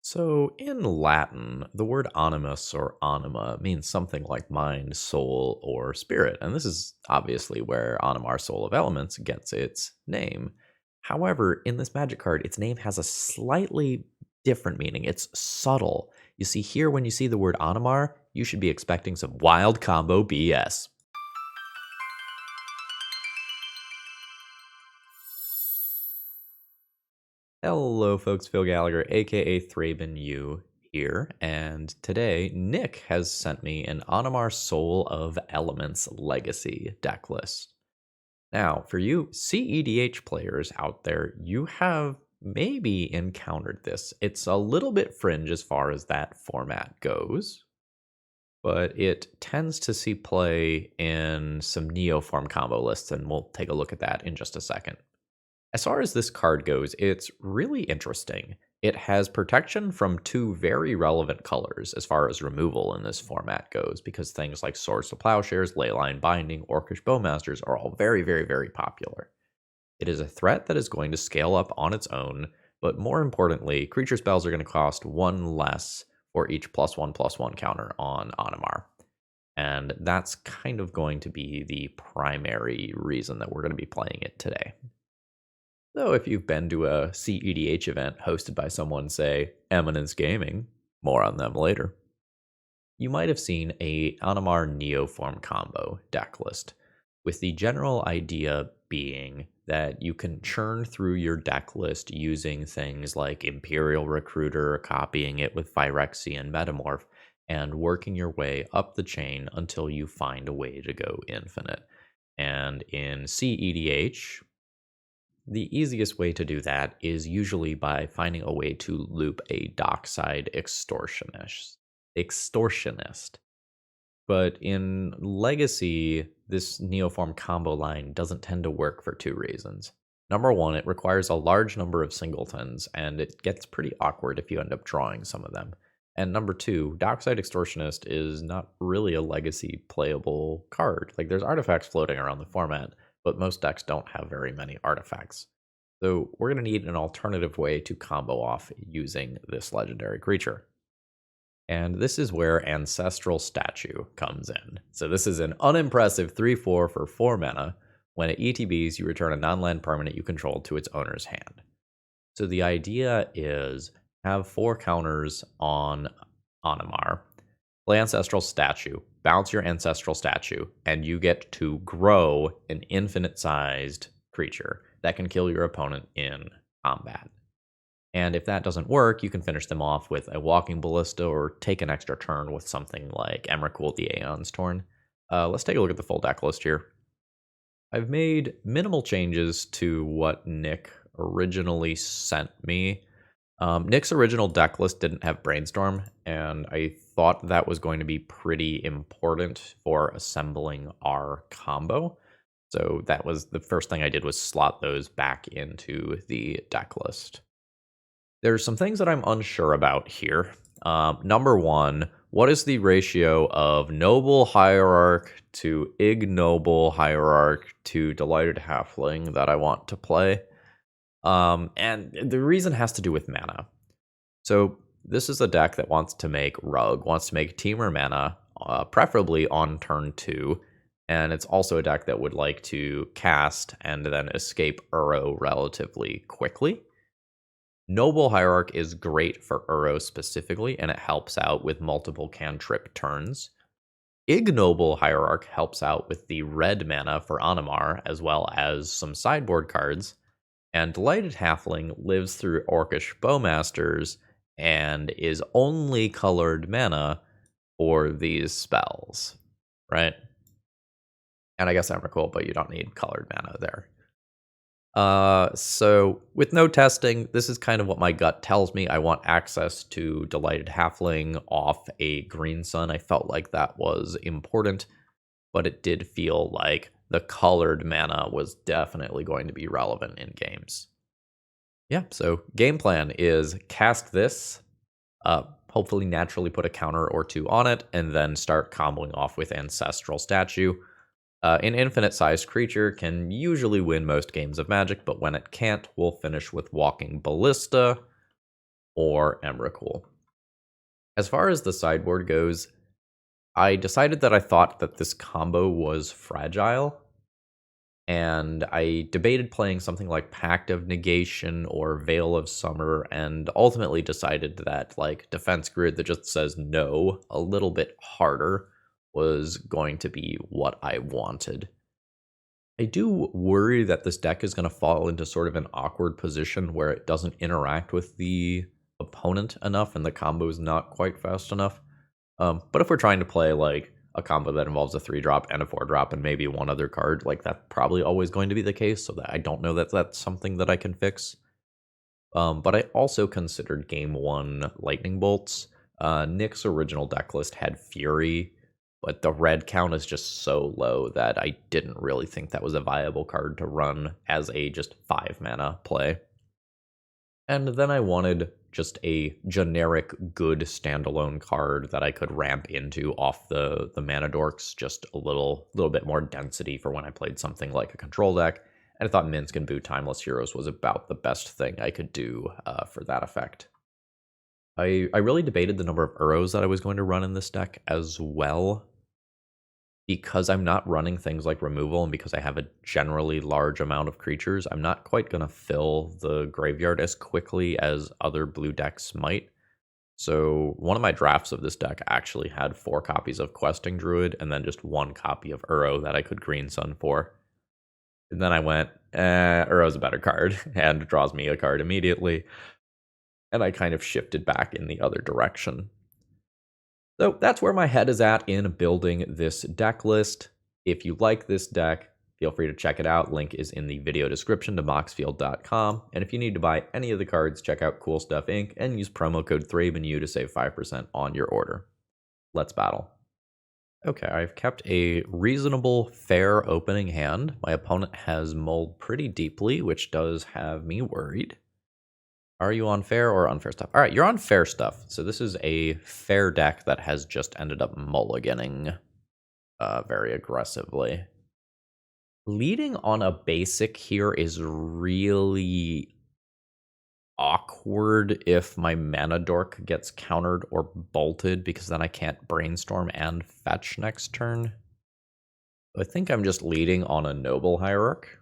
So, in Latin, the word animus or anima means something like mind, soul, or spirit, and this is obviously where Animar Soul of Elements gets its name. However, in this magic card, its name has a slightly different meaning. It's subtle. You see, here, when you see the word Animar, you should be expecting some wild combo BS. Hello, folks. Phil Gallagher, aka ThrabenU, here, and today Nick has sent me an Animar Soul of Elements Legacy deck list. Now, for you CEDH players out there, you have maybe encountered this. It's a little bit fringe as far as that format goes, but it tends to see play in some Neoform combo lists, and we'll take a look at that in just a second. As far as this card goes, it's really interesting. It has protection from two very relevant colors as far as removal in this format goes, because things like Swords to Plowshares, Leyline Binding, Orcish Bowmasters are all very, very, very popular. It is a threat that is going to scale up on its own, but more importantly, creature spells are going to cost one less for each +1/+1 counter on Animar. And that's kind of going to be the primary reason that we're going to be playing it today. Though if you've been to a CEDH event hosted by someone, say, Eminence Gaming, more on them later, you might have seen a Animar Neoform combo deck list, with the general idea being that you can churn through your deck list using things like Imperial Recruiter, copying it with Phyrexian Metamorph, and working your way up the chain until you find a way to go infinite. And in CEDH, the easiest way to do that is usually by finding a way to loop a dockside extortionist. But in Legacy, this Neoform combo line doesn't tend to work for two reasons. Number one, it requires a large number of singletons, and it gets pretty awkward if you end up drawing some of them. And number two, Dockside Extortionist is not really a Legacy playable card. Like, there's artifacts floating around the format, but most decks don't have very many artifacts. So we're going to need an alternative way to combo off using this legendary creature. And this is where Ancestral Statue comes in. So this is an unimpressive 3/4 for 4 mana. When it ETBs, you return a non-land permanent you control to its owner's hand. So the idea is have 4 counters on Animar, play Ancestral Statue, bounce your Ancestral Statue, and you get to grow an infinite-sized creature that can kill your opponent in combat. And if that doesn't work, you can finish them off with a Walking Ballista or take an extra turn with something like Emrakul the Aeons Torn. Let's take a look at the full deck list here. I've made minimal changes to what Nick originally sent me. Nick's original deck list didn't have Brainstorm, and I thought that was going to be pretty important for assembling our combo. So that was the first thing I did, was slot those back into the deck list. There's some things that I'm unsure about here. Number one, what is the ratio of Noble Hierarch to Ignoble Hierarch to Delighted Halfling that I want to play? And the reason has to do with mana. So this is a deck that wants to make Rug, wants to make Temur mana, preferably on turn 2. And it's also a deck that would like to cast and then escape Uro relatively quickly. Noble Hierarch is great for Uro specifically, and it helps out with multiple cantrip turns. Ignoble Hierarch helps out with the red mana for Animar, as well as some sideboard cards. And Delighted Halfling lives through Orcish Bowmasters and is only colored mana for these spells, right? And I guess Emrakul, but you don't need colored mana there. So with no testing, this is kind of what my gut tells me. I want access to Delighted Halfling off a Green Sun. I felt like that was important, but it did feel like the colored mana was definitely going to be relevant in games. Yeah, so game plan is cast this, hopefully naturally put a counter or 2 on it, and then start comboing off with Ancestral Statue. An infinite-sized creature can usually win most games of Magic, but when it can't, we'll finish with Walking Ballista. or Emrakul. As far as the sideboard goes, I decided that I thought that this combo was fragile, and I debated playing something like Pact of Negation or Veil of Summer, and ultimately decided that like defense grid that just says no a little bit harder was going to be what I wanted. I do worry that this deck is going to fall into sort of an awkward position where it doesn't interact with the opponent enough and the combo is not quite fast enough. But if we're trying to play like a combo that involves a 3-drop and a 4-drop and maybe one other card, like that's probably always going to be the case, so that I don't know that that's something that I can fix. But I also considered game 1 Lightning Bolts. Nick's original deck list had Fury, but the red count is just so low that I didn't really think that was a viable card to run as a just 5-mana play. And then I wanted just a generic good standalone card that I could ramp into off the mana dorks, just a little bit more density for when I played something like a control deck. And I thought Minsk and Boo Timeless Heroes was about the best thing I could do for that effect. I really debated the number of Uros that I was going to run in this deck as well, because I'm not running things like removal and because I have a generally large amount of creatures. I'm not quite going to fill the graveyard as quickly as other blue decks might. So one of my drafts of this deck actually had 4 copies of Questing Druid and then just 1 copy of Uro that I could Green Sun for. And then I went, Uro's a better card, and draws me a card immediately. And I kind of shifted back in the other direction. So that's where my head is at in building this deck list. If you like this deck, feel free to check it out. Link is in the video description to moxfield.com. And if you need to buy any of the cards, check out Cool Stuff Inc. and use promo code ThrabenU to save 5% on your order. Let's battle. Okay, I've kept a reasonable, fair opening hand. My opponent has mulled pretty deeply, which does have me worried. Are you on fair or unfair stuff? All right, you're on fair stuff. So this is a fair deck that has just ended up mulliganing very aggressively. Leading on a basic here is really awkward if my mana dork gets countered or bolted, because then I can't brainstorm and fetch next turn. I think I'm just leading on a noble hierarch.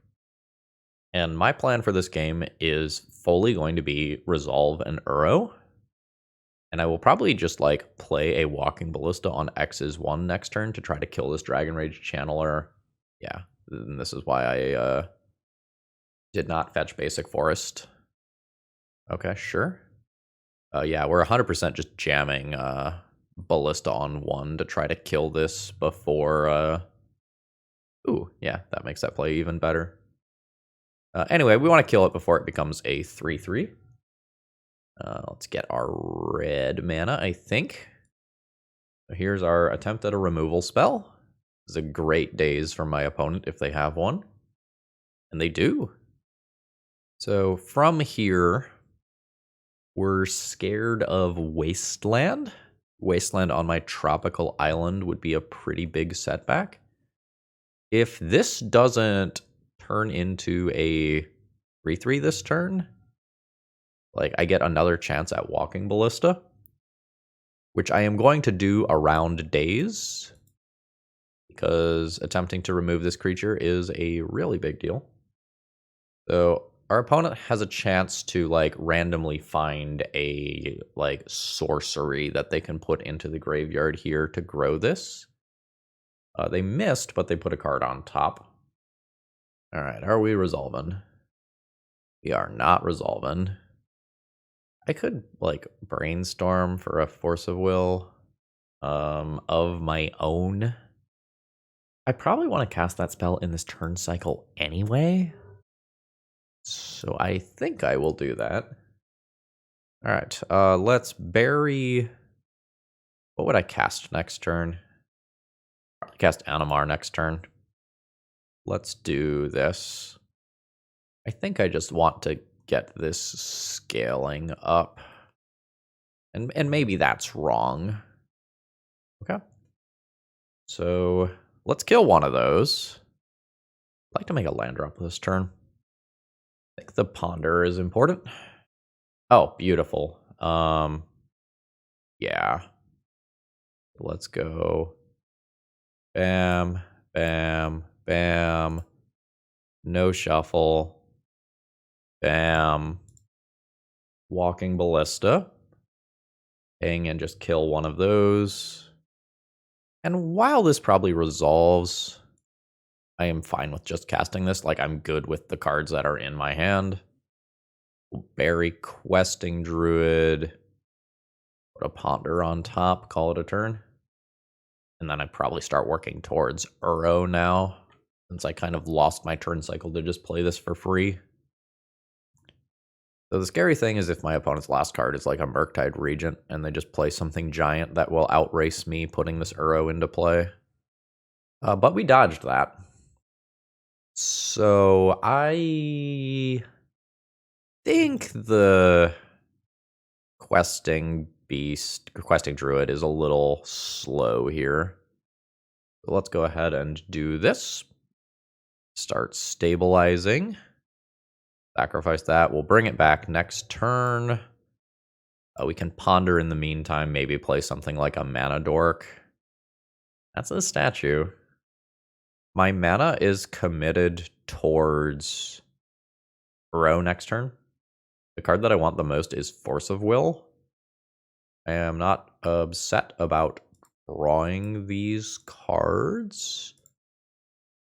And my plan for this game is fully going to be resolve an Uro. And I will probably just like play a Walking Ballista on X's 1 next turn to try to kill this Dragon Rage Channeler. Yeah, and this is why I did not fetch Basic Forest. Okay, sure. Yeah, we're 100% just jamming Ballista on 1 to try to kill this before... Ooh, yeah, that makes that play even better. Anyway, we want to kill it before it becomes a 3/3. Let's get our red mana, I think. So here's our attempt at a removal spell. This is a great daze from my opponent if they have one. And they do. So from here, we're scared of Wasteland. Wasteland on my tropical island would be a pretty big setback. If this doesn't turn into a 3/3 this turn, like I get another chance at Walking Ballista, which I am going to do around days, because attempting to remove this creature is a really big deal. So our opponent has a chance to like randomly find a like sorcery that they can put into the graveyard here to grow this. They missed, but they put a card on top. All right, are we resolving? We are not resolving. I could like brainstorm for a Force of Will of my own. I probably want to cast that spell in this turn cycle anyway. So I think I will do that. All right, let's bury... What would I cast next turn? I'll cast Animar next turn. Let's do this. I think I just want to get this scaling up. And maybe that's wrong. Okay. So let's kill one of those. I'd like to make a land drop this turn. I think the Ponder is important. Oh, beautiful. Yeah. Let's go. Bam, bam, bam. No shuffle. Bam. Walking Ballista. Hang and just kill one of those. And while this probably resolves, I am fine with just casting this. Like, I'm good with the cards that are in my hand. We'll bury Questing Druid. Put a Ponder on top, call it a turn. And then I'd probably start working towards Uro now, since I kind of lost my turn cycle to just play this for free. So the scary thing is if my opponent's last card is like a Murktide Regent, and they just play something giant that will outrace me putting this Uro into play. But we dodged that. So I think the Questing Druid is a little slow here. So let's go ahead and do this. Start stabilizing. Sacrifice that. We'll bring it back next turn. We can ponder in the meantime, maybe play something like a Mana Dork. That's a statue. My mana is committed towards Uro next turn. The card that I want the most is Force of Will. I am not upset about drawing these cards,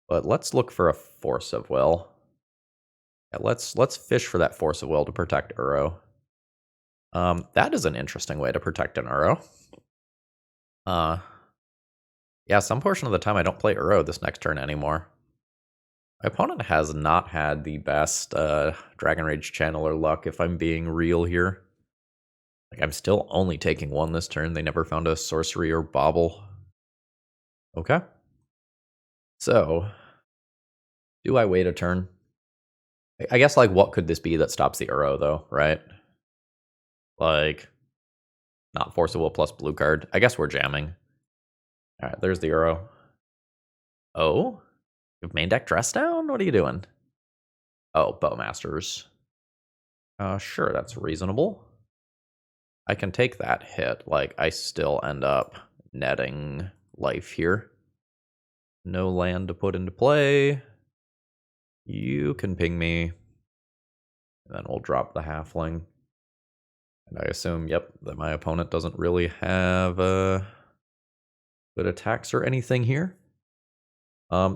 but let's look for a Force of Will. Yeah, let's fish for that Force of Will to protect Uro. That is an interesting way to protect an Uro. Yeah, some portion of the time I don't play Uro this next turn anymore. My opponent has not had the best Dragon Rage Channeler luck, if I'm being real here. Like, I'm still only taking one this turn. They never found a sorcery or bauble. Okay. So, do I wait a turn? I guess, like, what could this be that stops the Uro, though, right? Like, not Force of Will plus blue card. I guess we're jamming. All right, there's the Uro. Oh? You have main deck dress down? What are you doing? Oh, Bowmasters. Sure, that's reasonable. I can take that hit. Like, I still end up netting life here. No land to put into play. You can ping me. And then we'll drop the halfling. And I assume, yep, that my opponent doesn't really have good attacks or anything here.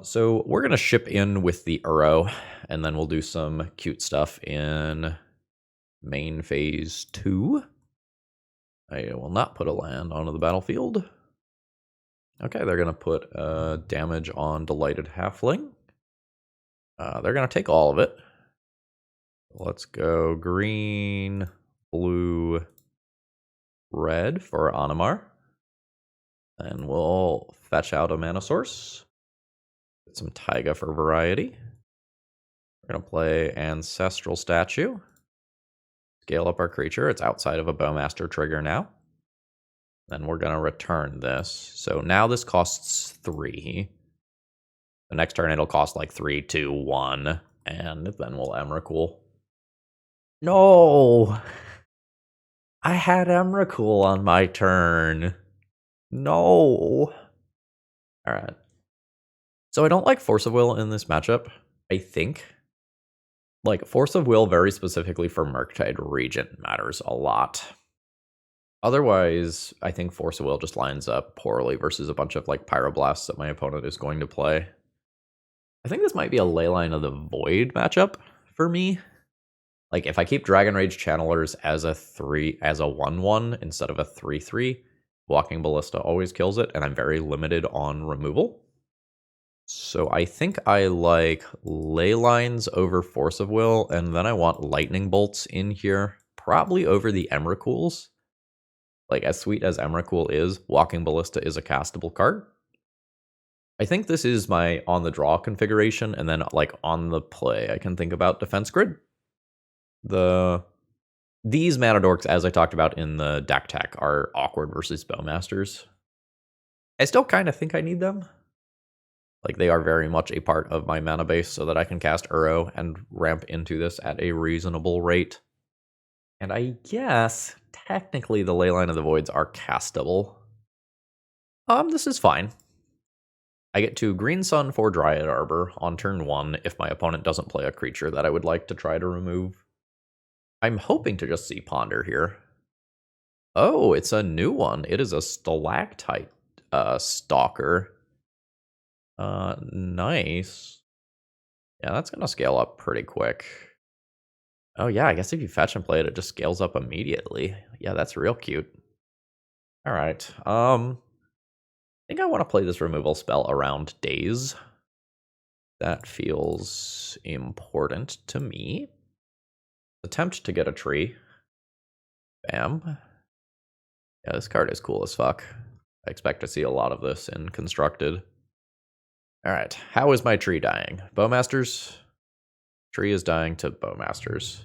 So we're going to ship in with the Uro, and then we'll do some cute stuff in main phase 2. I will not put a land onto the battlefield. Okay, they're going to put damage on Delighted Halfling. They're going to take all of it. Let's go green, blue, red for Animar. And we'll fetch out a mana source. Get some Taiga for variety. We're going to play Ancestral Statue. Scale up our creature. It's outside of a Bowmaster trigger now. Then we're going to return this. So now this costs 3. The next turn it'll cost like 3, 2, 1. And then we'll Emrakul. No! I had Emrakul on my turn. No! Alright. So I don't like Force of Will in this matchup, I think. Like, Force of Will very specifically for Murktide Regent matters a lot. Otherwise, I think Force of Will just lines up poorly versus a bunch of, like, Pyroblasts that my opponent is going to play. I think this might be a Leyline of the Void matchup for me. Like, if I keep Dragon Rage Channelers as a 1/1 instead of a 3/3, Walking Ballista always kills it, and I'm very limited on removal. So I think I like Leylines over Force of Will, and then I want Lightning Bolts in here, probably over the Emrakuls. Like, as sweet as Emrakul is, Walking Ballista is a castable card. I think this is my on-the-draw configuration, and then, like, on the play, I can think about Defense Grid. These Mana Dorks, as I talked about in the deck tech, are awkward versus Bowmasters. I still kind of think I need them. Like, they are very much a part of my mana base so that I can cast Uro and ramp into this at a reasonable rate. And I guess, technically, the Leyline of the Voids are castable. This is fine. I get to Green Sun for Dryad Arbor on turn 1 if my opponent doesn't play a creature that I would like to try to remove. I'm hoping to just see Ponder here. Oh, it's a new one. It is a Stalactite Stalker. Nice. Yeah, that's going to scale up pretty quick. Oh yeah, I guess if you fetch and play it, it just scales up immediately. Yeah, that's real cute. All right. I think I want to play this removal spell around Daze. That feels important to me. Attempt to get a tree. Bam. Yeah, this card is cool as fuck. I expect to see a lot of this in Constructed. Alright, how is my tree dying? Bowmasters? Tree is dying to Bowmasters.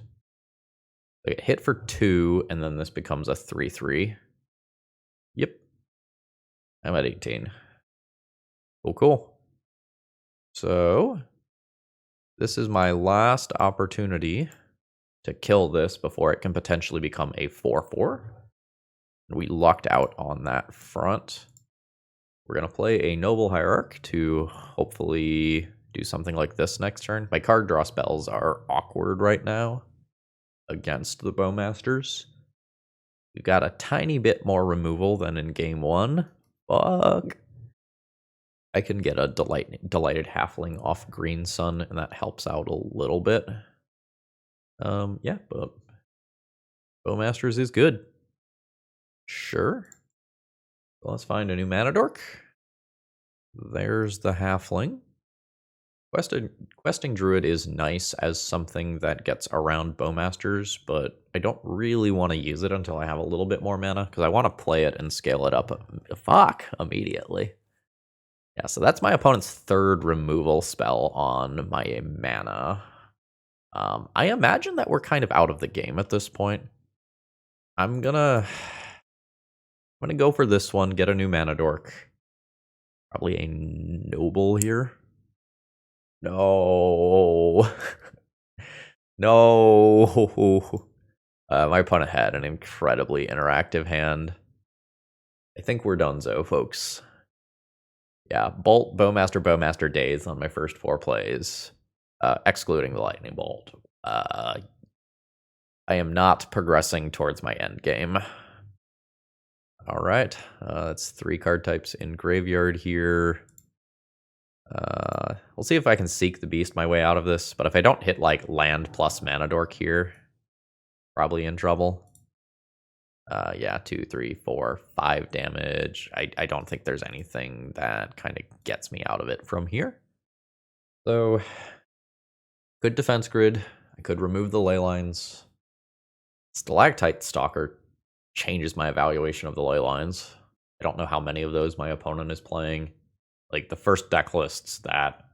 They get hit for 2, and then this becomes a 3/3. Yep. I'm at 18. Cool. So, this is my last opportunity to kill this before it can potentially become a 4/4. We lucked out on that front. We're going to play a Noble Hierarch to hopefully do something like this next turn. My card draw spells are awkward right now against the Bowmasters. We've got a tiny bit more removal than in game 1. Fuck. I can get a Delighted Halfling off Green Sun, and that helps out a little bit. Yeah, but Bowmasters is good. Sure. Well, let's find a new mana dork. There's the Halfling. Questing Druid is nice as something that gets around Bowmasters, but I don't really want to use it until I have a little bit more mana, because I want to play it and scale it up immediately. Yeah, so that's my opponent's third removal spell on my mana. I imagine that we're kind of out of the game at this point. I'm gonna go for this one, get a new mana dork. Probably a Noble here. No. No. My opponent had an incredibly interactive hand. I think we're donezo, folks. Yeah, Bolt, Bowmaster, Daze on my first 4 plays, excluding the Lightning Bolt. I am not progressing towards my end game. All right, that's 3 card types in graveyard here. We'll see if I can Seek the Beast my way out of this, but if I don't hit like land plus mana dork here, probably in trouble. Yeah, 2, 3, 4, 5 damage. I don't think there's anything that kind of gets me out of it from here. So, good defense grid. I could remove the ley lines. Stalactite Stalker changes my evaluation of the ley lines. I don't know how many of those my opponent is playing. Like, the first deck lists that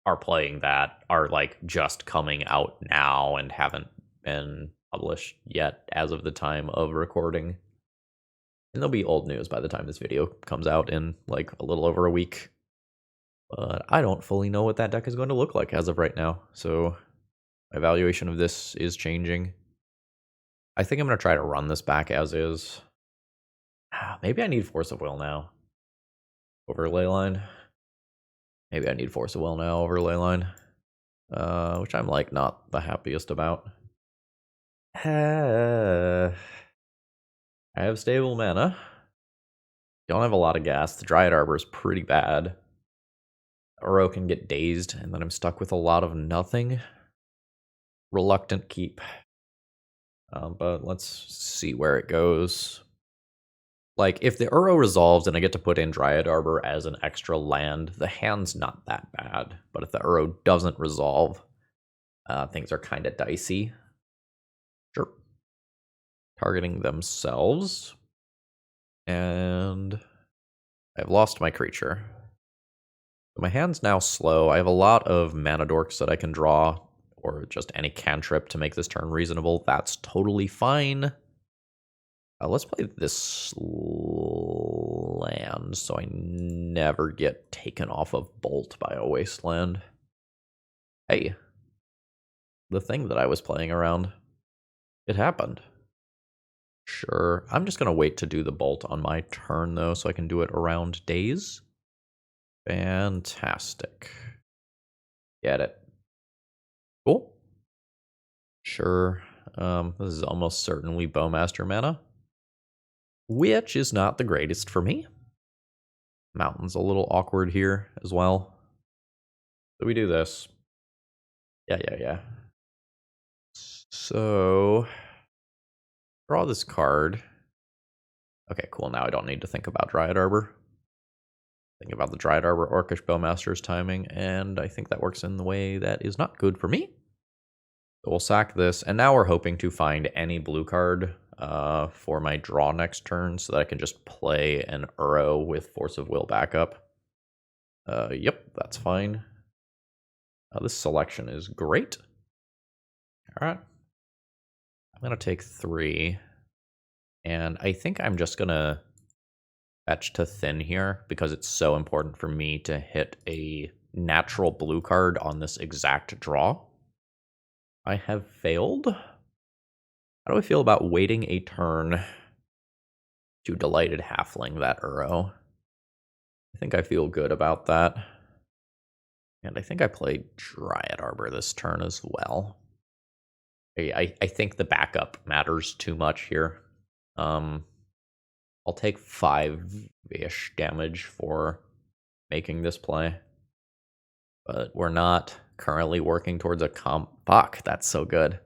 are playing that are, like, just coming out now and haven't been published yet as of the time of recording. And they'll be old news by the time this video comes out in, like, a little over a week. But I don't fully know what that deck is going to look like as of right now, so my evaluation of this is changing. I think I'm going to try to run this back as is. Maybe I need Force of Will now over Leyline. Maybe I need Force of Will now over Leyline, which I'm, like, not the happiest about. I have stable mana. Don't have a lot of gas. The Dryad Arbor is pretty bad. Uro can get dazed, and then I'm stuck with a lot of nothing. Reluctant keep. But let's see where it goes. Like, if the Uro resolves and I get to put in Dryad Arbor as an extra land, the hand's not that bad. But if the Uro doesn't resolve, things are kind of dicey. Sure. Targeting themselves. And I've lost my creature. My hand's now slow. I have a lot of mana dorks that I can draw, or just any cantrip to make this turn reasonable. That's totally fine. Let's play this land so I never get taken off of Bolt by a Wasteland. Hey, the thing that I was playing around. It happened. Sure. I'm just going to wait to do the bolt on my turn, though, so I can do it around days. Fantastic. Get it. Cool. Sure. This is almost certainly Bowmaster mana, which is not the greatest for me. Mountain's a little awkward here as well. So we do this. Yeah. So, draw this card. Okay, cool. Now I don't need to think about Dryad Arbor. Think about the Dryad Arbor Orcish Bowmaster's timing, and I think that works in the way that is not good for me. So we'll sack this, and now we're hoping to find any blue card for my draw next turn so that I can just play an Uro with Force of Will backup. Yep, that's fine. This selection is great. All right. I'm going to take 3. And I think I'm just going to fetch to thin here because it's so important for me to hit a natural blue card on this exact draw. I have failed. How do I feel about waiting a turn to Delighted Halfling that Uro? I think I feel good about that. And I think I played Dryad Arbor this turn as well. I think the backup matters too much here. I'll take 5-ish damage for making this play. But we're not currently working towards a Fuck, that's so good.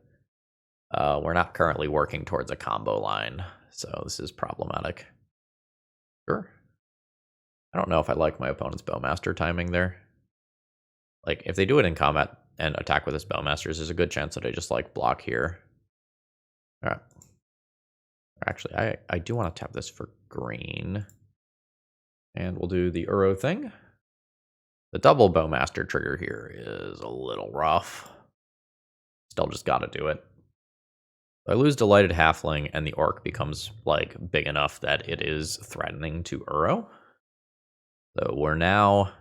We're not currently working towards a combo line, so this is problematic. Sure. I don't know if I like my opponent's Bowmaster timing there. Like, if they do it in combat and attack with his Bowmasters, there's a good chance that I just, like, block here. Alright. Actually, I do want to tap this for green. And we'll do the Uro thing. The double Bowmaster trigger here is a little rough. Still just gotta do it. I lose Delighted Halfling, and the Orc becomes, like, big enough that it is threatening to Uro. So we're now,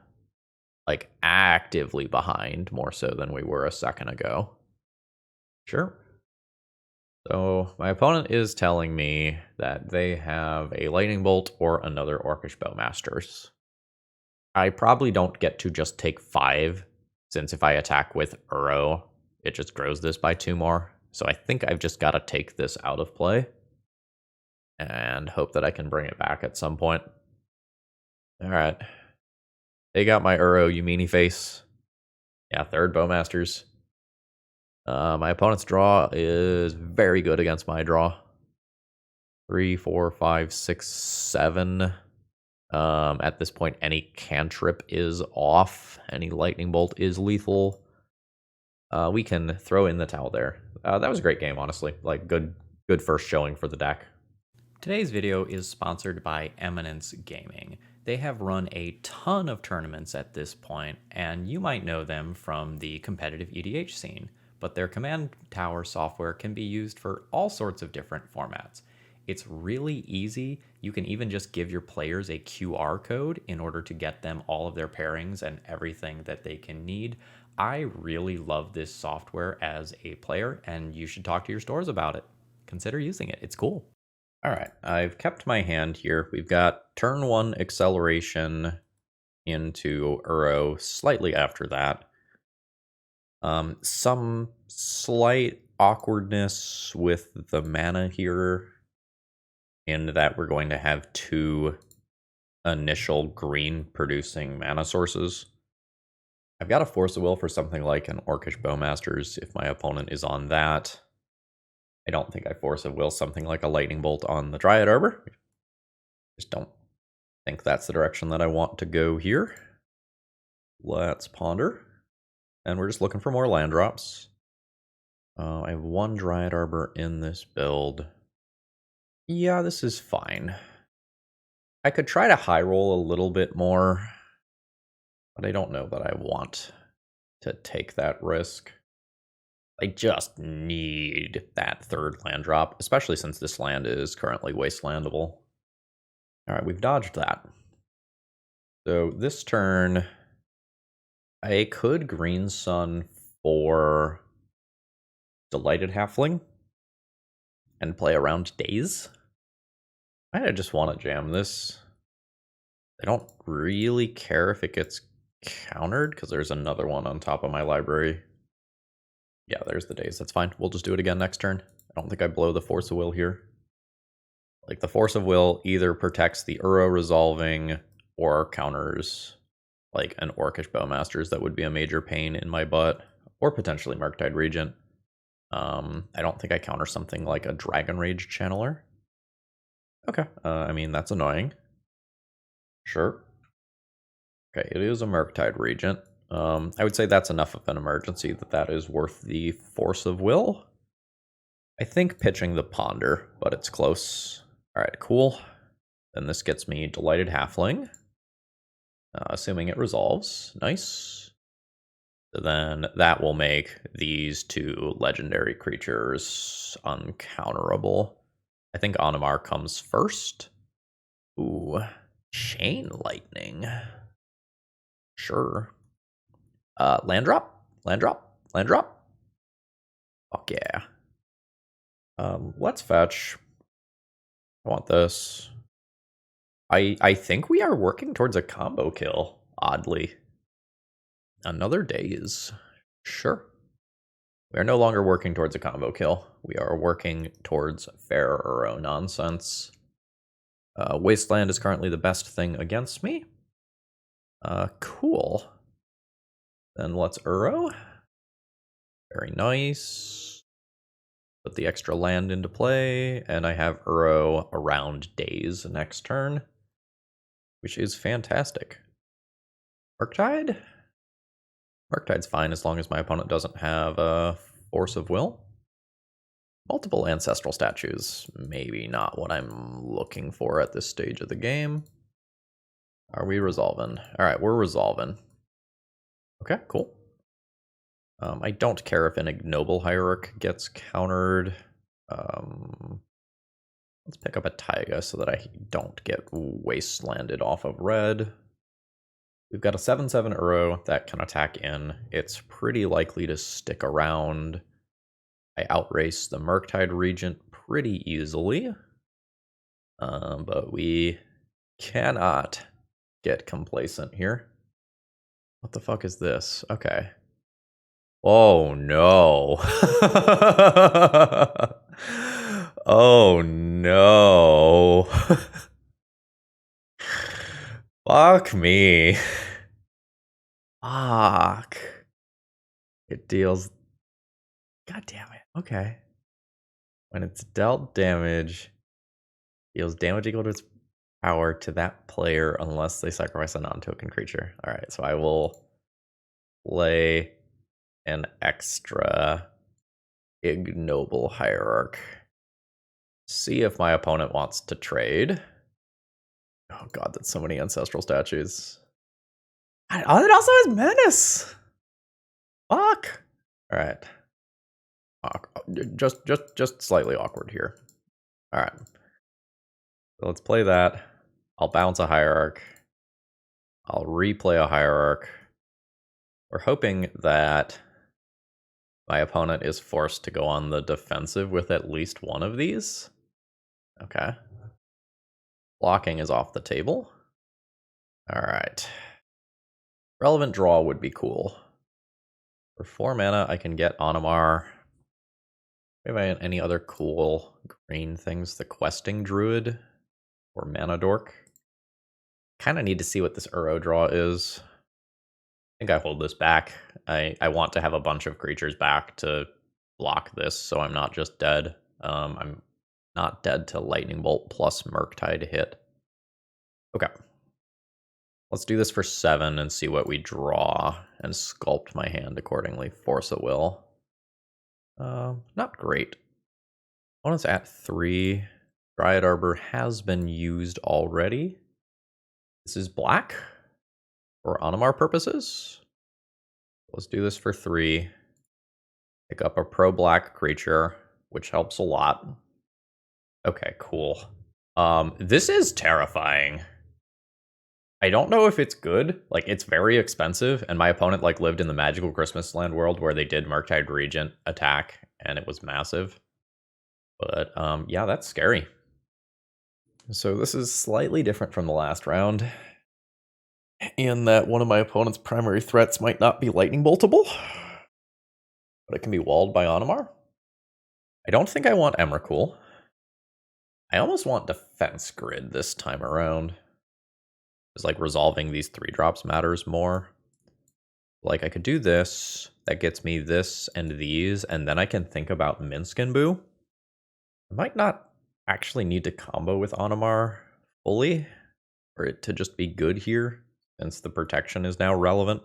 like, actively behind, more so than we were a second ago. Sure. So my opponent is telling me that they have a Lightning Bolt or another Orcish Bowmasters. I probably don't get to just take 5, since if I attack with Uro, it just grows this by 2 more. So I think I've just got to take this out of play and hope that I can bring it back at some point. All right. They got my Uro, you meanie face. Yeah, 3rd Bowmasters. My opponent's draw is very good against my draw. 3, 4, 5, 6, 7. At this point, any cantrip is off. Any lightning bolt is lethal. We can throw in the towel there. That was a great game, honestly. Like, good first showing for the deck. Today's video is sponsored by Eminence Gaming. They have run a ton of tournaments at this point, and you might know them from the competitive EDH scene, but their command tower software can be used for all sorts of different formats. It's really easy. You can even just give your players a QR code in order to get them all of their pairings and everything that they can need. I really love this software as a player, and you should talk to your stores about it. Consider using it. It's cool. All right, I've kept my hand here. We've got turn 1 acceleration into Uro slightly after that. Some slight awkwardness with the mana here, in that we're going to have 2 initial green producing mana sources. I've got a Force of Will for something like an Orcish Bowmasters if my opponent is on that. I don't think I Force of Will something like a Lightning Bolt on the Dryad Arbor. Just don't think that's the direction that I want to go here. Let's ponder. And we're just looking for more land drops. I have 1 Dryad Arbor in this build. Yeah, this is fine. I could try to high roll a little bit more, but I don't know that I want to take that risk. I just need that 3rd land drop, especially since this land is currently wastelandable. Alright, we've dodged that. So this turn, I could Green Sun for Delighted Halfling. and play around Days. I just want to jam this. I don't really care if it gets countered, because there's another one on top of my library. Yeah, there's the Days. That's fine. We'll just do it again next turn. I don't think I blow the Force of Will here. Like, the Force of Will either protects the Uro resolving or counters, like, an Orcish Bowmasters that would be a major pain in my butt, or potentially Murktide Regent. I don't think I counter something like a Dragon Rage Channeler. Okay, I mean, that's annoying. Sure. Okay, it is a Murktide Regent. I would say that's enough of an emergency that is worth the Force of Will. I think pitching the Ponder, but it's close. Alright, cool. Then this gets me Delighted Halfling. Assuming it resolves. Nice. So then that will make these two legendary creatures uncounterable. I think Animar comes first. Ooh, Chain Lightning. Sure. Land drop? Land drop? Land drop? Fuck yeah. Let's fetch. I want this. I think we are working towards a combo kill, oddly. Another Days. Sure. We are no longer working towards a combo kill. We are working towards fair Uro nonsense. Wasteland is currently the best thing against me. Cool. Then let's Uro. Very nice. Put the extra land into play, and I have Uro around Days next turn, which is fantastic. Murktide? Murktide's fine as long as my opponent doesn't have a Force of Will. Multiple Ancestral Statues, maybe not what I'm looking for at this stage of the game. Are we resolving? Alright, we're resolving. Okay, cool. I don't care if an Ignoble Hierarch gets countered. Let's pick up a Taiga so that I don't get wastelanded off of red. We've got a 7/7 Uro that can attack in. It's pretty likely to stick around. I outrace the Murktide Regent pretty easily. But we cannot get complacent here. What the fuck is this? Okay. Oh no. Oh no. Fuck me. Fuck. It deals. God damn it. Okay. When it's dealt damage, deals damage equal to its power to that player unless they sacrifice a non-token creature. Alright, so I will play an extra Ignoble Hierarch. See if my opponent wants to trade. Oh god, that's so many Ancestral Statues. Oh, it also has Menace! Fuck! Alright. Just slightly awkward here. Alright. So let's play that. I'll bounce a Hierarch. I'll replay a Hierarch. We're hoping that my opponent is forced to go on the defensive with at least one of these. Okay. Blocking is off the table. Alright. Relevant draw would be cool. For 4 mana, I can get Animar. Maybe I have any other cool green things. The Questing Druid or Mana Dork. Kind of need to see what this Uro draw is. I think I hold this back. I want to have a bunch of creatures back to block this, so I'm not just dead. I'm not dead to Lightning Bolt plus Murktide hit. Okay. Let's do this for 7 and see what we draw, and sculpt my hand accordingly. Force of Will. Not great. Opponent's at 3. Dryad Arbor has been used already. This is black for Animar purposes. Let's do this for 3. Pick up a pro-black creature, which helps a lot. Okay, cool. This is terrifying. I don't know if it's good. Like, it's very expensive, and my opponent like lived in the magical Christmas land world where they did Murktide Regent attack, and it was massive. But yeah, that's scary. So this is slightly different from the last round, in that one of my opponent's primary threats might not be lightning boltable, but it can be walled by Animar. I don't think I want Emrakul. I almost want Defense Grid this time around. It's like resolving these 3-drops matters more. Like, I could do this, that gets me this and these, and then I can think about Minsk and Boo. I might not actually need to combo with Animar fully for it to just be good here, since the protection is now relevant.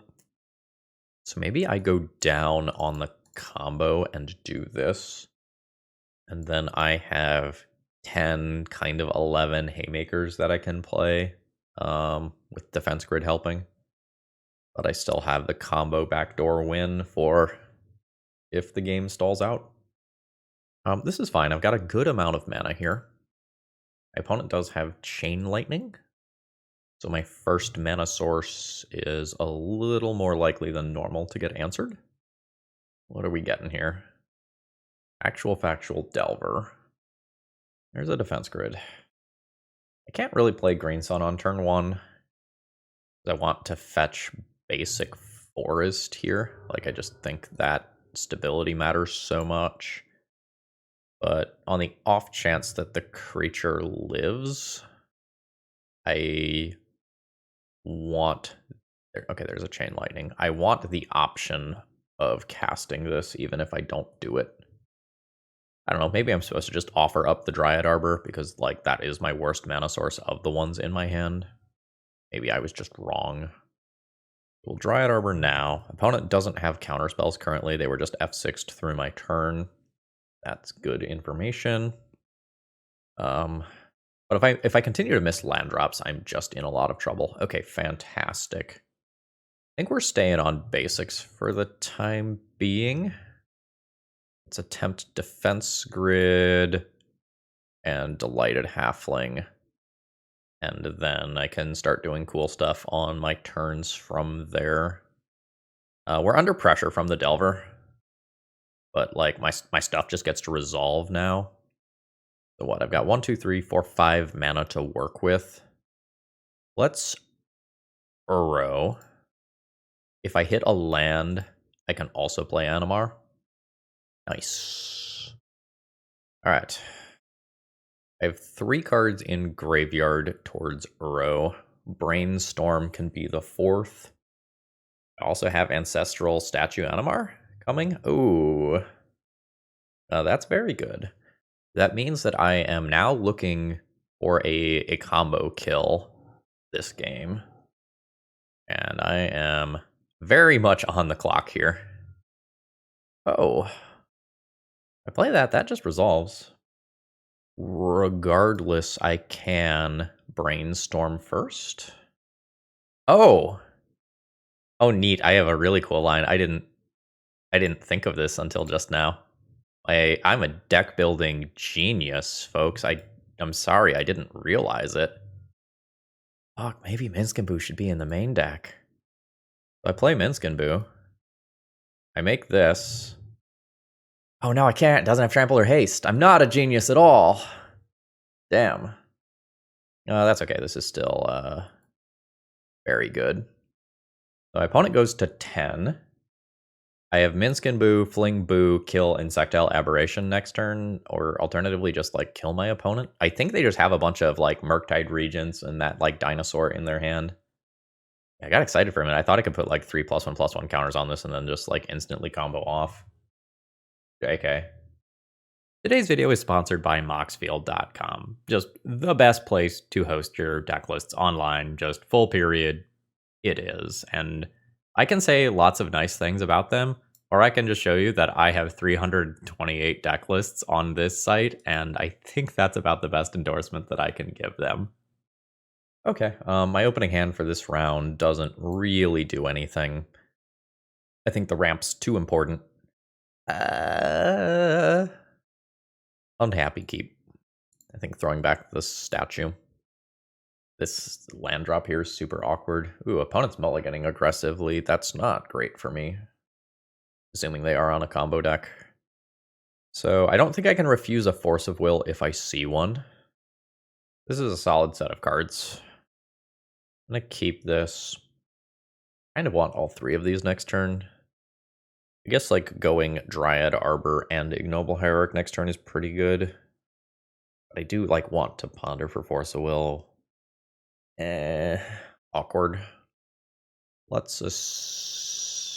So maybe I go down on the combo and do this. And then I have 10, kind of 11 haymakers that I can play with Defense Grid helping. But I still have the combo backdoor win for if the game stalls out. This is fine. I've got a good amount of mana here. My opponent does have Chain Lightning. So my first mana source is a little more likely than normal to get answered. What are we getting here? Actual Factual Delver. There's a Defense Grid. I can't really play Green Sun on turn 1. I want to fetch basic Forest here. Like, I just think that stability matters so much. But on the off chance that the creature lives, I want... Okay, there's a Chain Lightning. I want the option of casting this, even if I don't do it. I don't know, maybe I'm supposed to just offer up the Dryad Arbor, because, like, that is my worst mana source of the ones in my hand. Maybe I was just wrong. We'll Dryad Arbor now. Opponent doesn't have counterspells currently. They were just F6'd through my turn. That's good information. But if I continue to miss land drops, I'm just in a lot of trouble. Okay, fantastic. I think we're staying on basics for the time being. Let's attempt Defense Grid and Delighted Halfling. And then I can start doing cool stuff on my turns from there. We're under pressure from the Delver. But, like, my stuff just gets to resolve now. So what? I've got 1, 2, 3, 4, 5 mana to work with. Let's Uro. If I hit a land, I can also play Animar. Nice. Alright. I have 3 cards in graveyard towards Uro. Brainstorm can be the 4th. I also have Ancestral Statue Animar coming. Ooh. That's very good. That means that I am now looking for a combo kill this game. And I am very much on the clock here. Oh. If I play that, that just resolves. Regardless, I can Brainstorm first. Oh! Oh, neat. I have a really cool line. I didn't think of this until just now. I'm a deck building genius, folks. I'm sorry, I didn't realize it. Fuck, maybe Minsk and Boo should be in the main deck. So I play Minsk and Boo. I make this. Oh no, I can't. It doesn't have trample or haste. I'm not a genius at all. Damn. That's okay. This is still very good. So my opponent goes to 10. I have Minsk and Boo, Fling Boo, kill Insectile Aberration next turn, or alternatively just, like, kill my opponent. I think they just have a bunch of, like, Murktide Regents and that, like, dinosaur in their hand. I got excited for a minute. I thought I could put, like, 3+1/+1 counters on this and then just, like, instantly combo off. JK. Today's video is sponsored by Moxfield.com. Just the best place to host your deck lists online, just full period. It is. And I can say lots of nice things about them, or I can just show you that I have 328 deck lists on this site, and I think that's about the best endorsement that I can give them. Okay, my opening hand for this round doesn't really do anything. I think the ramp's too important. Unhappy keep. I think throwing back the statue. This land drop here is super awkward. Ooh, opponent's mulliganing aggressively. That's not great for me. Assuming they are on a combo deck. So I don't think I can refuse a Force of Will if I see one. This is a solid set of cards. I'm going to keep this. Kind of want all three of these next turn. I guess like going Dryad, Arbor, and Ignoble Hierarch next turn is pretty good. But I do like want to ponder for Force of Will. Awkward. Let's assume.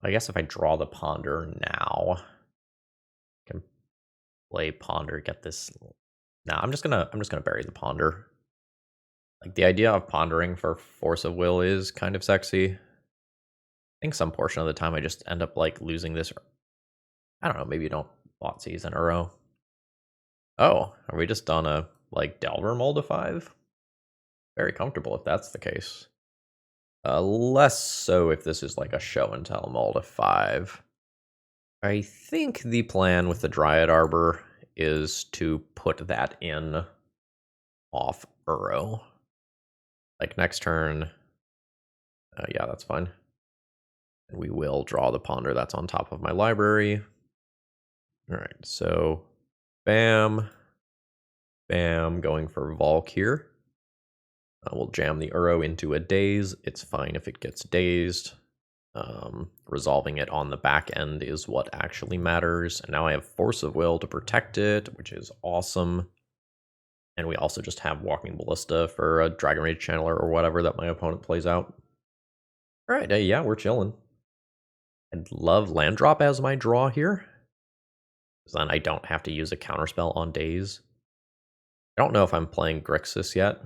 I guess if I draw the Ponder now, I can play Ponder, get this. Nah, I'm just gonna bury the Ponder. Like the idea of pondering for Force of Will is kind of sexy. I think some portion of the time I just end up like losing this. I don't know, maybe you don't Watsies in a row. Oh, are we just on a like Delver mold of 5? Very comfortable if that's the case. Less so if this is like a show and tell mold of 5. I think the plan with the Dryad Arbor is to put that in off Uro. Like next turn, yeah, that's fine. And we will draw the Ponder that's on top of my library. All right, so bam, bam, going for Volk here. We'll jam the Uro into a Daze. It's fine if it gets dazed. Resolving it on the back end is what actually matters. And now I have Force of Will to protect it, which is awesome. And we also just have Walking Ballista for a Dragon Rage Channeler or whatever that my opponent plays out. All right, yeah, we're chilling. I'd love Land Drop as my draw here, because then I don't have to use a counterspell on Daze. I don't know if I'm playing Grixis yet.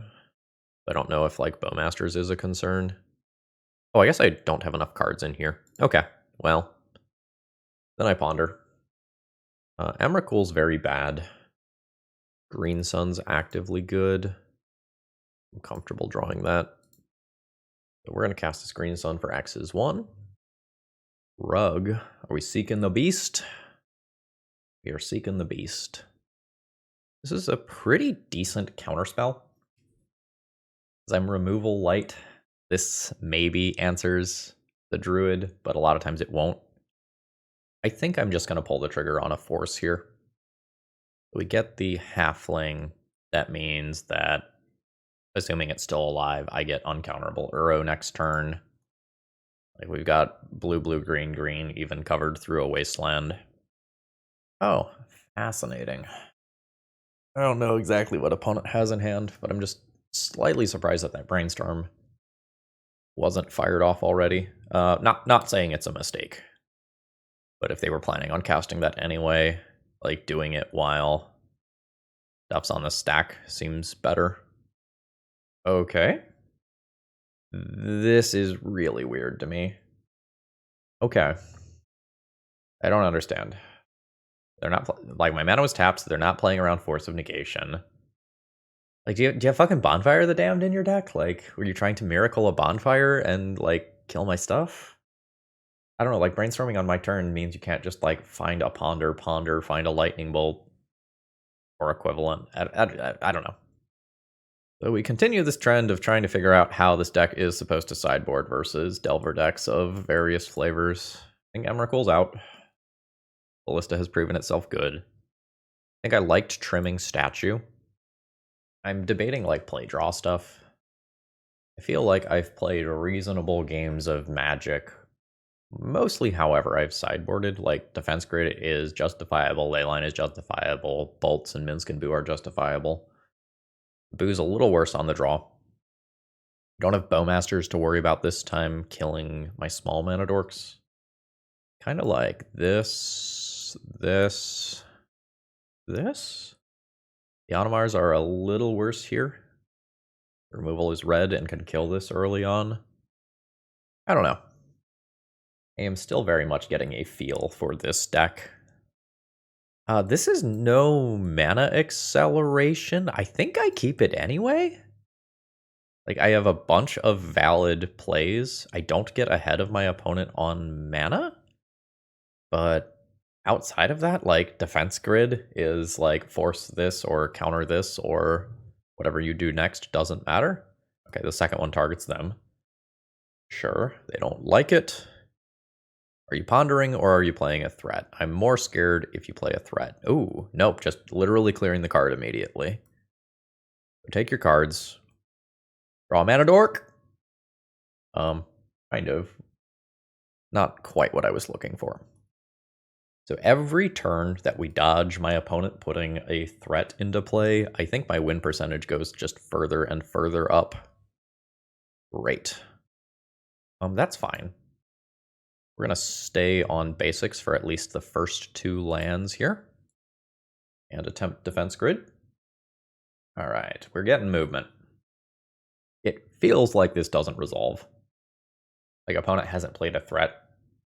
I don't know if like Bowmasters is a concern. Oh, I guess I don't have enough cards in here. Okay, well, then I ponder. Emrakul's very bad. Green Sun's actively good. I'm comfortable drawing that. So we're going to cast this Green Sun for X's 1. Rug. Are we seeking the beast? We are seeking the beast. This is a pretty decent counterspell. As I'm removal light, this maybe answers the druid, but a lot of times it won't. I think I'm just going to pull the trigger on a force here. We get the halfling. That means that, assuming it's still alive, I get uncounterable Uro next turn. Like we've got blue, blue, green, green, even covered through a wasteland. Oh, fascinating. I don't know exactly what opponent has in hand, but I'm just slightly surprised that that brainstorm wasn't fired off already. Not saying it's a mistake, but if they were planning on casting that anyway, like doing it while stuff's on the stack seems better. Okay. This is really weird to me. Okay. I don't understand. They're not like my mana was tapped, so they're not playing around Force of Negation. Like, do you have fucking Bonfire of the Damned in your deck? Like, were you trying to miracle a bonfire and like kill my stuff? I don't know. Like, brainstorming on my turn means you can't just like find a ponder, find a lightning bolt or equivalent. I don't know. So we continue this trend of trying to figure out how this deck is supposed to sideboard versus Delver decks of various flavors. I think Emrakul's out. Ballista has proven itself good. I think I liked trimming Statue. I'm debating like play draw stuff. I feel like I've played reasonable games of Magic. Mostly, however, I've sideboarded. Like Defense Grid is justifiable, Leyline is justifiable, Bolts and Minsk and Boo are justifiable. Boo's a little worse on the draw. Don't have Bowmasters to worry about this time killing my small mana dorks. Kind of like this. The Animars are a little worse here. Removal is red and can kill this early on. I don't know. I am still very much getting a feel for this deck. This is no mana acceleration. I think I keep it anyway. Like, I have a bunch of valid plays. I don't get ahead of my opponent on mana. But outside of that, like, Defense Grid is like, force this or counter this or whatever you do next doesn't matter. Okay, the second one targets them. Sure, they don't like it. Are you pondering or are you playing a threat? I'm more scared if you play a threat. Ooh, nope, just literally clearing the card immediately. So take your cards. Draw a mana dork. Kind of. Not quite what I was looking for. So every turn that we dodge my opponent putting a threat into play, I think my win percentage goes just further and further up. Great. That's fine. We're going to stay on basics for at least the first 2 lands here. And attempt defense grid. All right, we're getting movement. It feels like this doesn't resolve. Like, opponent hasn't played a threat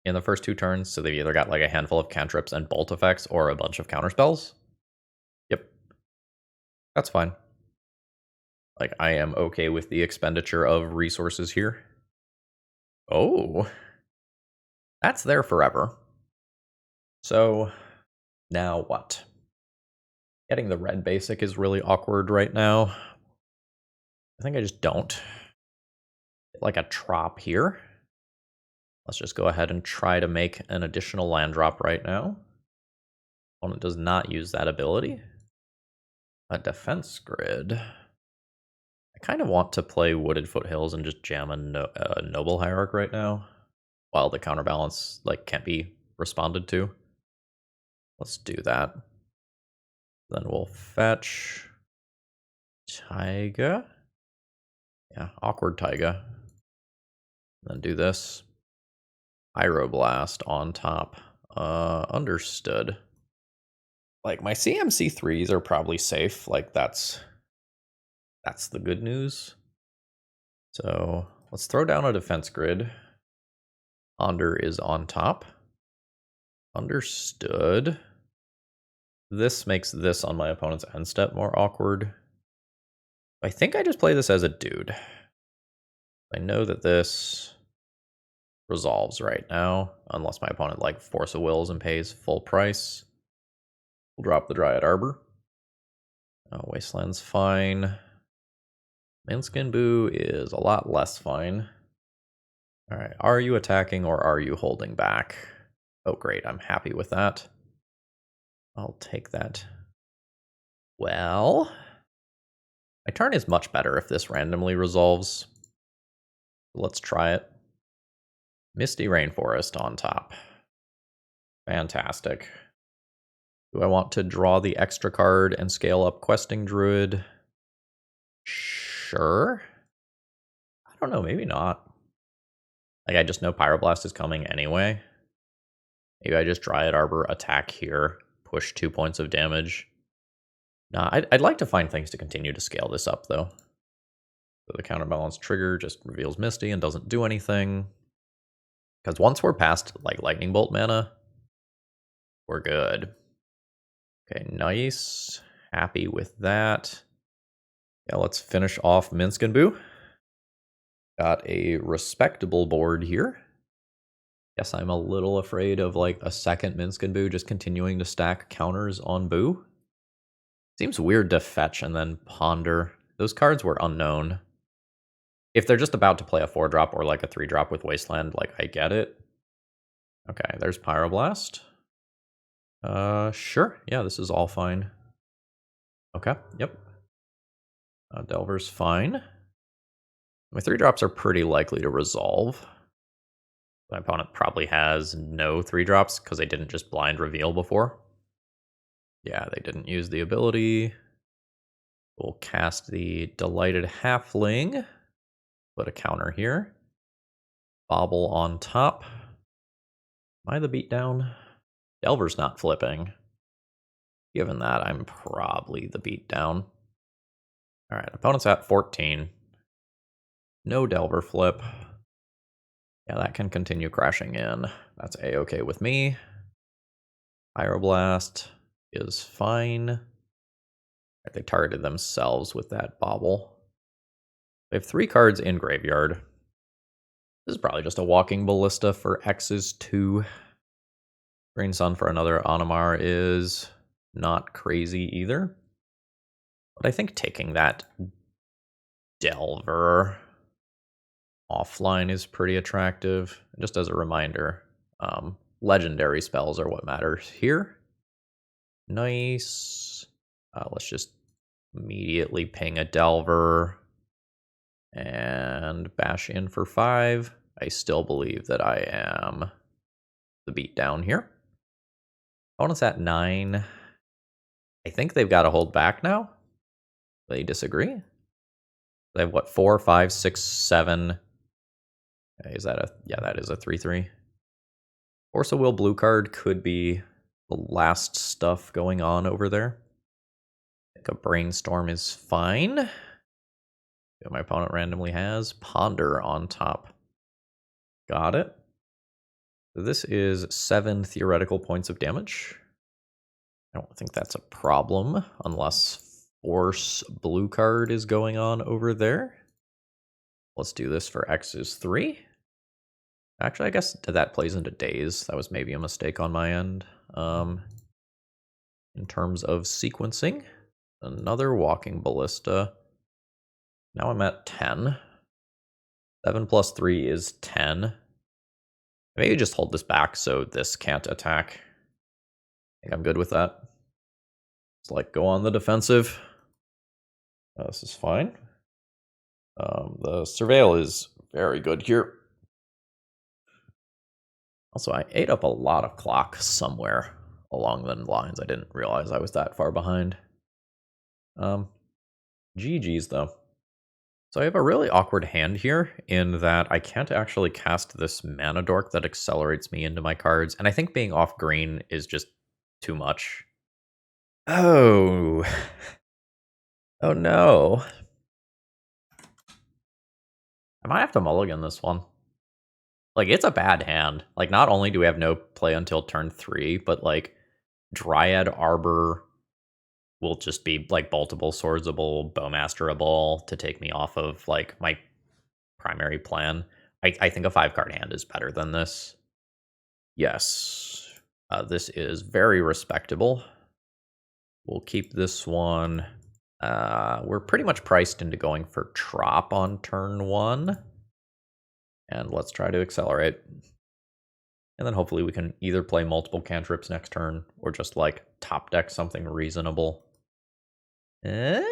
in the first 2 turns, so they've either got like a handful of cantrips and bolt effects or a bunch of counterspells. Yep. That's fine. Like, I am okay with the expenditure of resources here. Oh. That's there forever. So, now what? Getting the red basic is really awkward right now. I think I just don't. Get like a trop here. Let's just go ahead and try to make an additional land drop right now. Opponent does not use that ability. A defense grid. I kind of want to play Wooded Foothills and just jam a Noble Hierarch right now, while the counterbalance like can't be responded to. Let's do that. Then we'll fetch Taiga. Yeah, awkward Taiga. Then do this. Pyroblast on top. Understood. Like, my CMC3s are probably safe. Like, that's the good news. So let's throw down a defense grid. Ponder is on top. Understood. This makes this on my opponent's end step more awkward. I think I just play this as a dude. I know that this resolves right now, unless my opponent like Force of Wills and pays full price. We'll drop the Dryad Arbor. Wasteland's fine. Minskin Boo is a lot less fine. Alright, are you attacking or are you holding back? Oh great, I'm happy with that. I'll take that. Well, my turn is much better if this randomly resolves. Let's try it. Misty Rainforest on top. Fantastic. Do I want to draw the extra card and scale up Questing Druid? Sure. I don't know, maybe not. Like, I just know Pyroblast is coming anyway. Maybe I just Dryad Arbor, attack here, push 2 points of damage. Nah, I'd like to find things to continue to scale this up, though. So the counterbalance trigger just reveals Misty and doesn't do anything. Because once we're past, like, Lightning Bolt mana, we're good. Okay, nice. Happy with that. Yeah, let's finish off Minskin Boo. Got a respectable board here. Guess I'm a little afraid of like a second Minskin Boo just continuing to stack counters on Boo. Seems weird to fetch and then ponder. Those cards were unknown. If they're just about to play a 4-drop or like a 3-drop with Wasteland, like, I get it. Okay, there's Pyroblast. Sure. Yeah, this is all fine. Okay, yep. Delver's fine. My 3-drops are pretty likely to resolve. My opponent probably has no 3-drops because they didn't just blind reveal before. Yeah, they didn't use the ability. We'll cast the Delighted Halfling. Put a counter here. Bobble on top. Am I the beatdown? Delver's not flipping. Given that, I'm probably the beatdown. Alright, opponent's at 14. No Delver flip. Yeah, that can continue crashing in. That's A-okay with me. Pyroblast is fine. They targeted themselves with that bobble. They have 3 cards in graveyard. This is probably just a Walking Ballista for X's 2. Green Sun for another Animar is not crazy either. But I think taking that Delver offline is pretty attractive. Just as a reminder, Legendary spells are what matters here. Nice. Let's just immediately ping a Delver and bash in for 5. I still believe that I am the beatdown here. Opponent's at 9. I think they've got to hold back now. They disagree. They have what, 4, 5, 6, 7. Is that a, yeah, that is a 3/3. Force of Will blue card could be the last stuff going on over there. I think a Brainstorm is fine. My opponent randomly has Ponder on top. Got it. So this is 7 theoretical points of damage. I don't think that's a problem unless Force blue card is going on over there. Let's do this for X is 3. Actually, I guess that plays into days. That was maybe a mistake on my end. In terms of sequencing, another Walking Ballista. Now I'm at 10. 7 plus 3 is 10. Maybe just hold this back so this can't attack. I think I'm good with that. It's like go on the defensive. This is fine. The Surveil is very good here. Also, I ate up a lot of clock somewhere along the lines. I didn't realize I was that far behind. GG's though. So I have a really awkward hand here in that I can't actually cast this Mana Dork that accelerates me into my cards, and I think being off green is just too much. Oh. Oh no. I might have to mulligan this one. Like, it's a bad hand. Like, not only do we have no play until turn 3, but like Dryad Arbor will just be like boltable, swordsable, bowmasterable to take me off of like my primary plan. I think a 5-card hand is better than this. Yes. This is very respectable. We'll keep this one. We're pretty much priced into going for Trop on turn 1. And let's try to accelerate. And then hopefully we can either play multiple cantrips next turn or just like top deck something reasonable. Okay.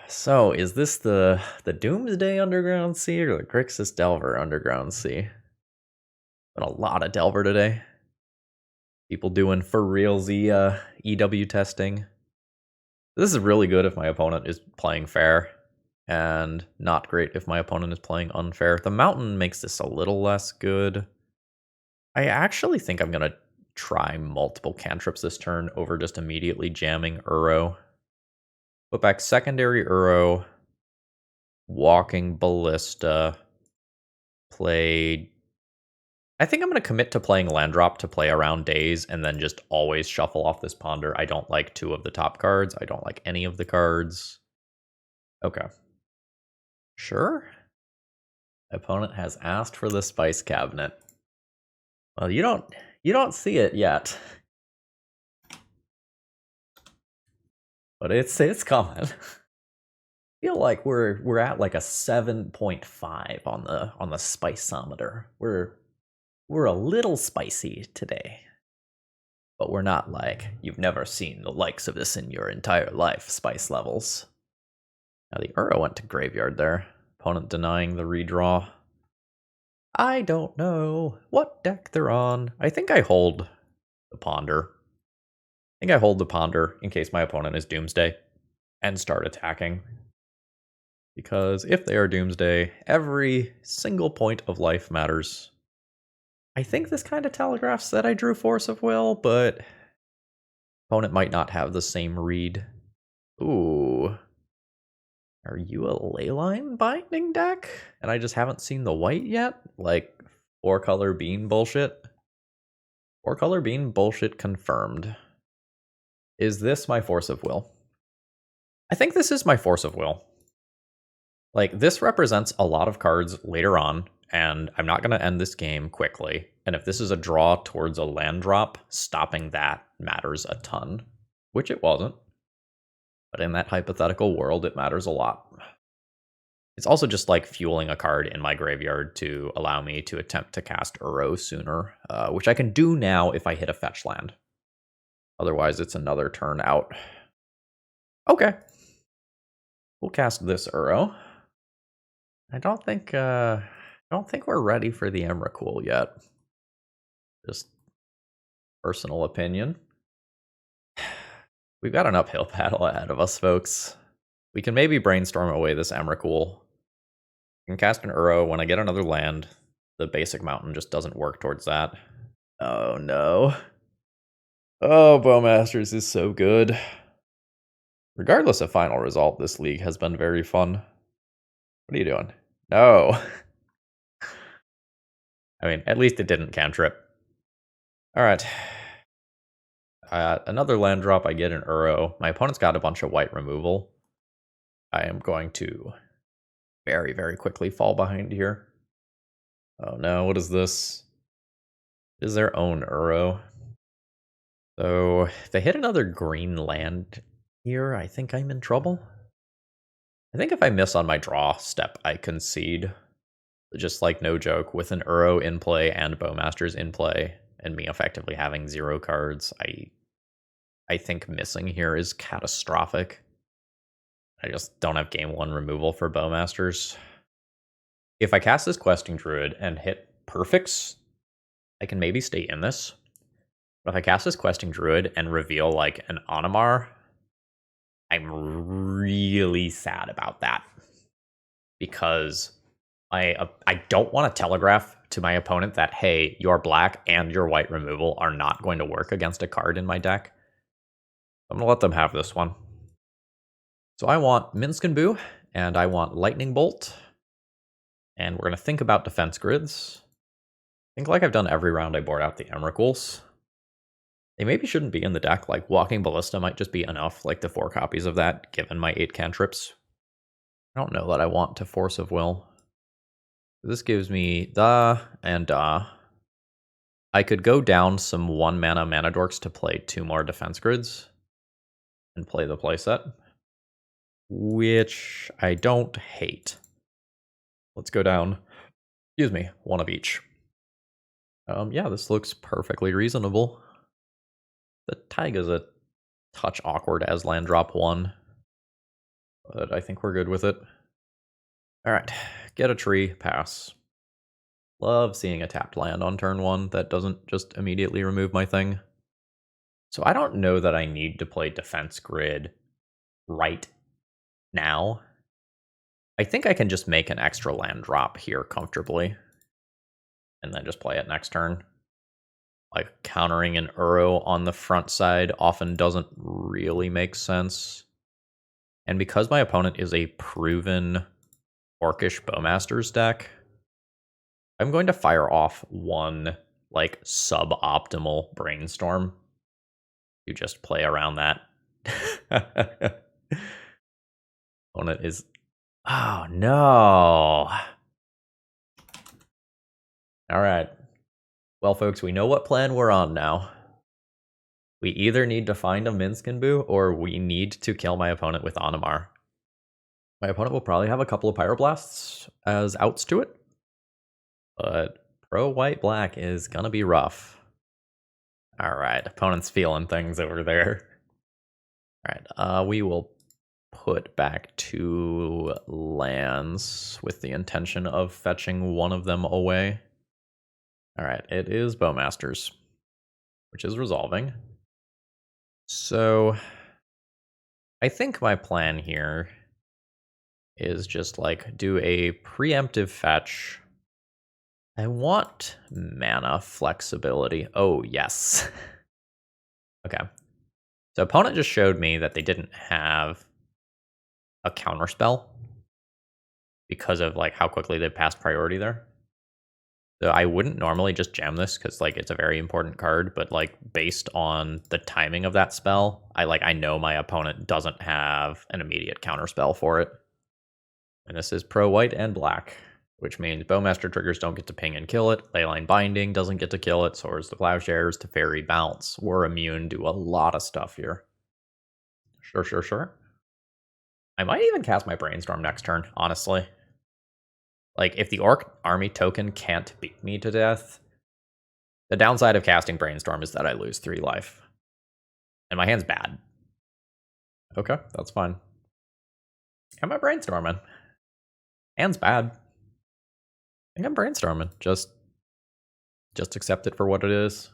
So is this the Doomsday Underground Sea or the Grixis Delver Underground Sea? Been a lot of Delver today. People doing for realsy EW testing. This is really good if my opponent is playing fair, and not great if my opponent is playing unfair. The Mountain makes this a little less good. I actually think I'm going to try multiple cantrips this turn over just immediately jamming Uro. Put back secondary Uro, Walking Ballista, play... I think I'm going to commit to playing land drop to play around days and then just always shuffle off this Ponder. I don't like 2 of the top cards. I don't like any of the cards. Okay. Sure. Opponent has asked for the Spice Cabinet. Well, you don't see it yet. But it's coming. I feel like we're at like a 7.5 on the spiceometer. We're a little spicy today. But we're not like you've never seen the likes of this in your entire life spice levels. Now the Uro went to graveyard there. Opponent denying the redraw. I don't know what deck they're on. I think I hold the Ponder. I think I hold the Ponder in case my opponent is Doomsday and start attacking. Because if they are Doomsday, every single point of life matters. I think this kind of telegraphs that I drew Force of Will, but opponent might not have the same read. Ooh. Are you a Leyline Binding deck? And I just haven't seen the white yet? Like, 4-color bean bullshit? 4-color bean bullshit confirmed. Is this my Force of Will? I think this is my Force of Will. Like, this represents a lot of cards later on, and I'm not going to end this game quickly. And if this is a draw towards a land drop, stopping that matters a ton. Which it wasn't. But in that hypothetical world, it matters a lot. It's also just like fueling a card in my graveyard to allow me to attempt to cast Uro sooner, which I can do now if I hit a fetch land. Otherwise, it's another turn out. Okay. We'll cast this Uro. I don't think we're ready for the Emrakul yet. Just personal opinion. We've got an uphill battle ahead of us, folks. We can maybe brainstorm away this Emrakul. I can cast an Uro. When I get another land, the basic mountain just doesn't work towards that. Oh no. Oh, Bowmasters is so good. Regardless of final result, this league has been very fun. What are you doing? No. I mean, at least it didn't cantrip. Alright. Another land drop, I get an Uro. My opponent's got a bunch of white removal. I am going to very, very quickly fall behind here. Oh no, what is this? Is their own Uro. So, if they hit another green land here, I think I'm in trouble. I think if I miss on my draw step, I concede. Just like no joke, with an Uro in play and Bowmasters in play, and me effectively having 0 cards, I think missing here is catastrophic. I just don't have game 1 removal for Bowmasters. If I cast this Questing Druid and hit perfects, I can maybe stay in this. But if I cast this Questing Druid and reveal like an Animar, I'm really sad about that. Because I don't want to telegraph to my opponent that, hey, your black and your white removal are not going to work against a card in my deck. I'm going to let them have this one. So I want Minsc and Boo, and I want Lightning Bolt. And we're going to think about defense grids. I think like I've done every round, I board out the Emrakuls. They maybe shouldn't be in the deck, like Walking Ballista might just be enough, like the 4 copies of that, given my 8 cantrips. I don't know that I want to Force of Will. This gives me da and da. I could go down some 1 mana mana dorks to play 2 more defense grids and play the playset, which I don't hate. Let's go down, excuse me, 1 of each. Yeah, this looks perfectly reasonable. The Taiga's a touch awkward as land drop 1, but I think we're good with it. Alright, get a tree, pass. Love seeing a tapped land on turn 1 that doesn't just immediately remove my thing. So I don't know that I need to play defense grid right now. I think I can just make an extra land drop here comfortably. And then just play it next turn. Like countering an Uro on the front side often doesn't really make sense. And because my opponent is a proven Orcish Bowmasters deck, I'm going to fire off 1 like suboptimal brainstorm. You just play around that. Opponent is, oh no. All right. Well, folks, we know what plan we're on now. We either need to find a Minsc and Boo, or we need to kill my opponent with Animar. My opponent will probably have a couple of Pyroblasts as outs to it. But pro white-black is gonna be rough. Alright, opponent's feeling things over there. Alright, we will put back 2 lands with the intention of fetching 1 of them away. Alright, it is Bowmasters, which is resolving. So I think my plan here is just like do a preemptive fetch. I want mana flexibility. Oh, yes. Okay. So opponent just showed me that they didn't have a counterspell because of like how quickly they passed priority there. So I wouldn't normally just jam this because like it's a very important card, but like based on the timing of that spell, I know my opponent doesn't have an immediate counterspell for it. And this is pro white and black, which means Bowmaster triggers don't get to ping and kill it. Leyline Binding doesn't get to kill it. Swords to Plowshares to Fairy Bounce. We're immune to a lot of stuff here. Sure. I might even cast my Brainstorm next turn, honestly. Like, if the Orc army token can't beat me to death, the downside of casting Brainstorm is that I lose 3 life. And my hand's bad. Okay, that's fine. Am I brainstorming? Hand's bad. I think I'm brainstorming. Just accept it for what it is.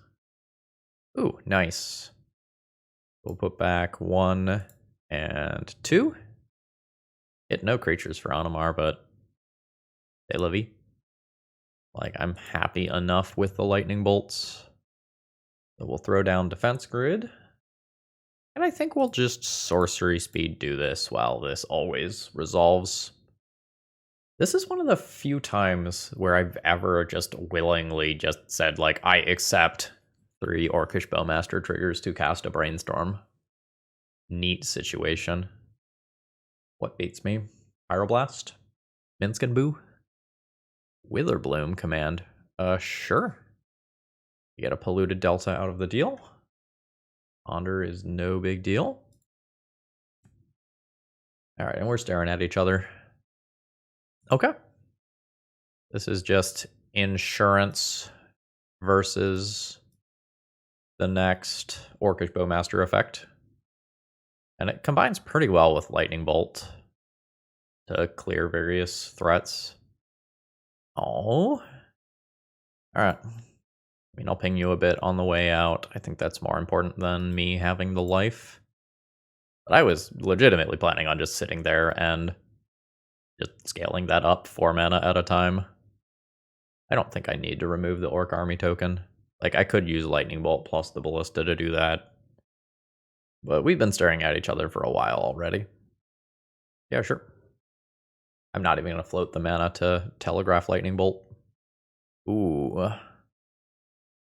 Ooh, nice. We'll put back 1 and 2. Hit no creatures for Animar, but they livey. Like, I'm happy enough with the lightning bolts. So we'll throw down defense grid. And I think we'll just sorcery speed do this while this always resolves. This is one of the few times where I've ever just willingly just said, like, I accept 3 Orcish Bowmaster triggers to cast a Brainstorm. Neat situation. What beats me? Pyroblast? Minsk and Boo? Witherbloom command. Sure. You get a polluted delta out of the deal. Ponder is no big deal. Alright, and we're staring at each other. Okay. This is just insurance versus the next Orcish Bowmaster effect. And it combines pretty well with Lightning Bolt to clear various threats. Oh. Alright. I mean, I'll ping you a bit on the way out. I think that's more important than me having the life. But I was legitimately planning on just sitting there and just scaling that up 4 mana at a time. I don't think I need to remove the Orc Army token. Like, I could use Lightning Bolt plus the Ballista to do that. But we've been staring at each other for a while already. Yeah, sure. I'm not even going to float the mana to telegraph Lightning Bolt. Ooh.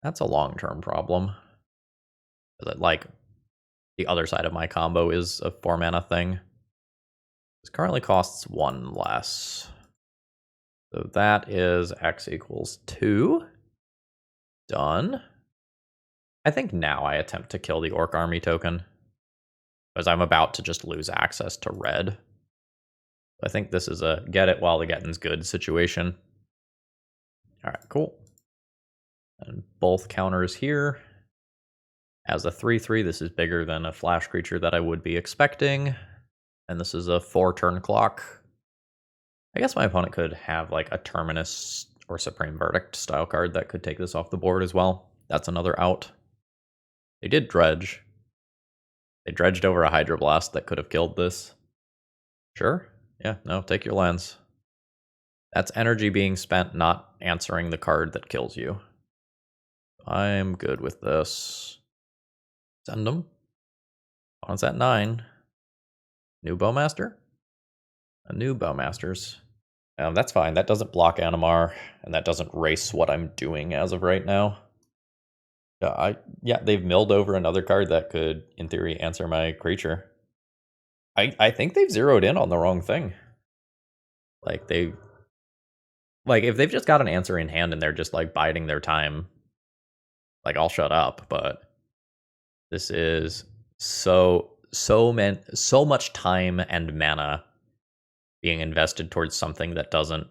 That's a long-term problem. Like, the other side of my combo is a 4 mana thing. This currently costs 1 less. So that is X equals 2. Done. I think now I attempt to kill the Orc Army token, because I'm about to just lose access to red. I think this is a get it while the getting's good situation. Alright, cool. And both counters here. As a 3/3, this is bigger than a flash creature that I would be expecting. And this is a 4-turn clock. I guess my opponent could have like a Terminus or Supreme Verdict style card that could take this off the board as well. That's another out. They did dredge. They dredged over a Hydroblast that could have killed this. Sure. Yeah, no, take your lands. That's energy being spent not answering the card that kills you. I'm good with this. Send them. Opponent's at 9. New Bowmaster? A new Bowmasters. That's fine. That doesn't block Animar, and that doesn't race what I'm doing as of right now. Yeah, they've milled over another card that could, in theory, answer my creature. I think they've zeroed in on the wrong thing. Like, if they've just got an answer in hand and they're just, like, biding their time, like, I'll shut up, but this is so much time and mana being invested towards something that doesn't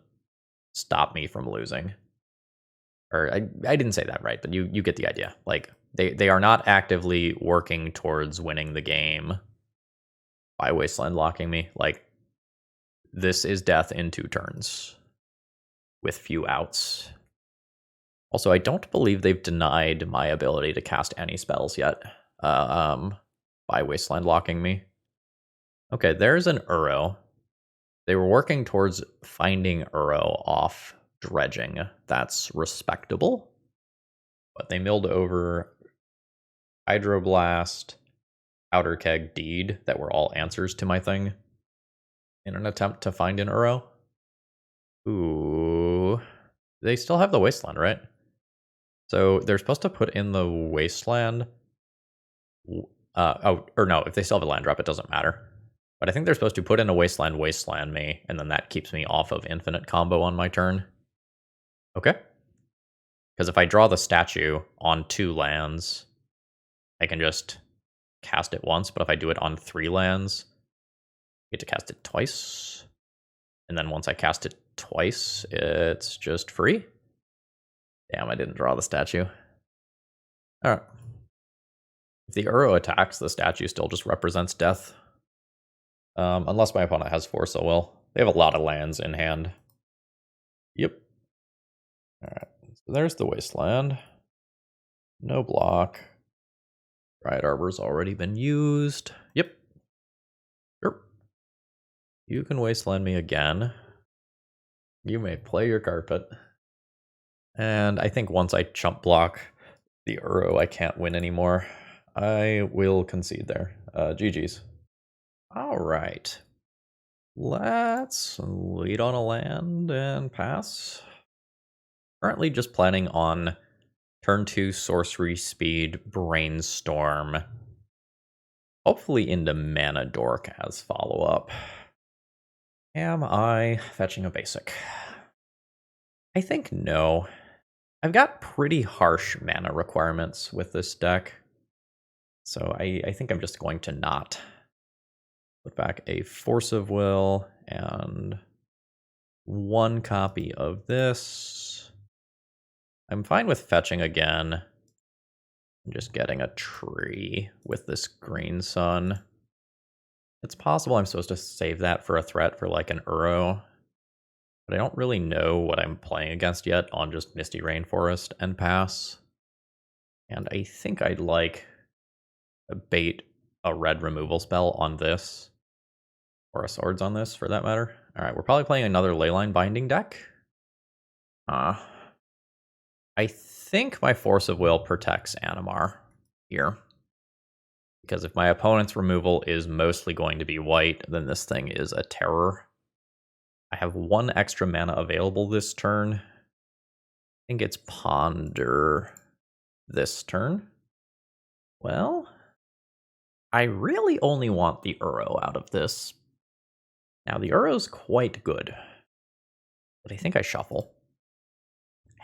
stop me from losing. Or I didn't say that right, but you get the idea. Like, they are not actively working towards winning the game by Wasteland locking me. Like, this is death in 2 turns with few outs. Also, I don't believe they've denied my ability to cast any spells yet by Wasteland locking me. Okay, there's an Uro. They were working towards finding Uro off dredging. That's respectable. But they milled over Hydroblast, Outer Keg, Deed, that were all answers to my thing in an attempt to find an Uro. Ooh. They still have the Wasteland, right? So they're supposed to put in the Wasteland. Or no, if they still have a land drop, it doesn't matter. But I think they're supposed to put in a Wasteland me, and then that keeps me off of infinite combo on my turn. Okay. Because if I draw the statue on 2 lands, I can just cast it once, but if I do it on 3 lands, I get to cast it twice. And then once I cast it twice, it's just free. Damn, I didn't draw the statue. Alright. If the Uro attacks, the statue still just represents death. Unless my opponent has Force of Will. They have a lot of lands in hand. Yep. Alright, so there's the Wasteland. No block. Riot Arbor's already been used. Yep. Sure. You can Wasteland me again. You may play your carpet. And I think once I chump block the Uro, I can't win anymore. I will concede there. GG's. Alright. Let's lead on a land and pass. Currently just planning on turn 2 sorcery speed, brainstorm. Hopefully into Mana Dork as follow-up. Am I fetching a basic? I think no. I've got pretty harsh mana requirements with this deck. So I think I'm just going to not. Put back a Force of Will and 1 copy of this. I'm fine with fetching again. I'm just getting a tree with this green sun. It's possible I'm supposed to save that for a threat for like an Uro. But I don't really know what I'm playing against yet on just Misty Rainforest and pass. And I think I'd like to bait a red removal spell on this. Or a Swords on this, for that matter. Alright, we're probably playing another Leyline Binding deck. I think my Force of Will protects Animar here. Because if my opponent's removal is mostly going to be white, then this thing is a terror. I have 1 extra mana available this turn. I think it's Ponder this turn. Well, I really only want the Uro out of this. Now, the Uro's quite good. But I think I shuffle.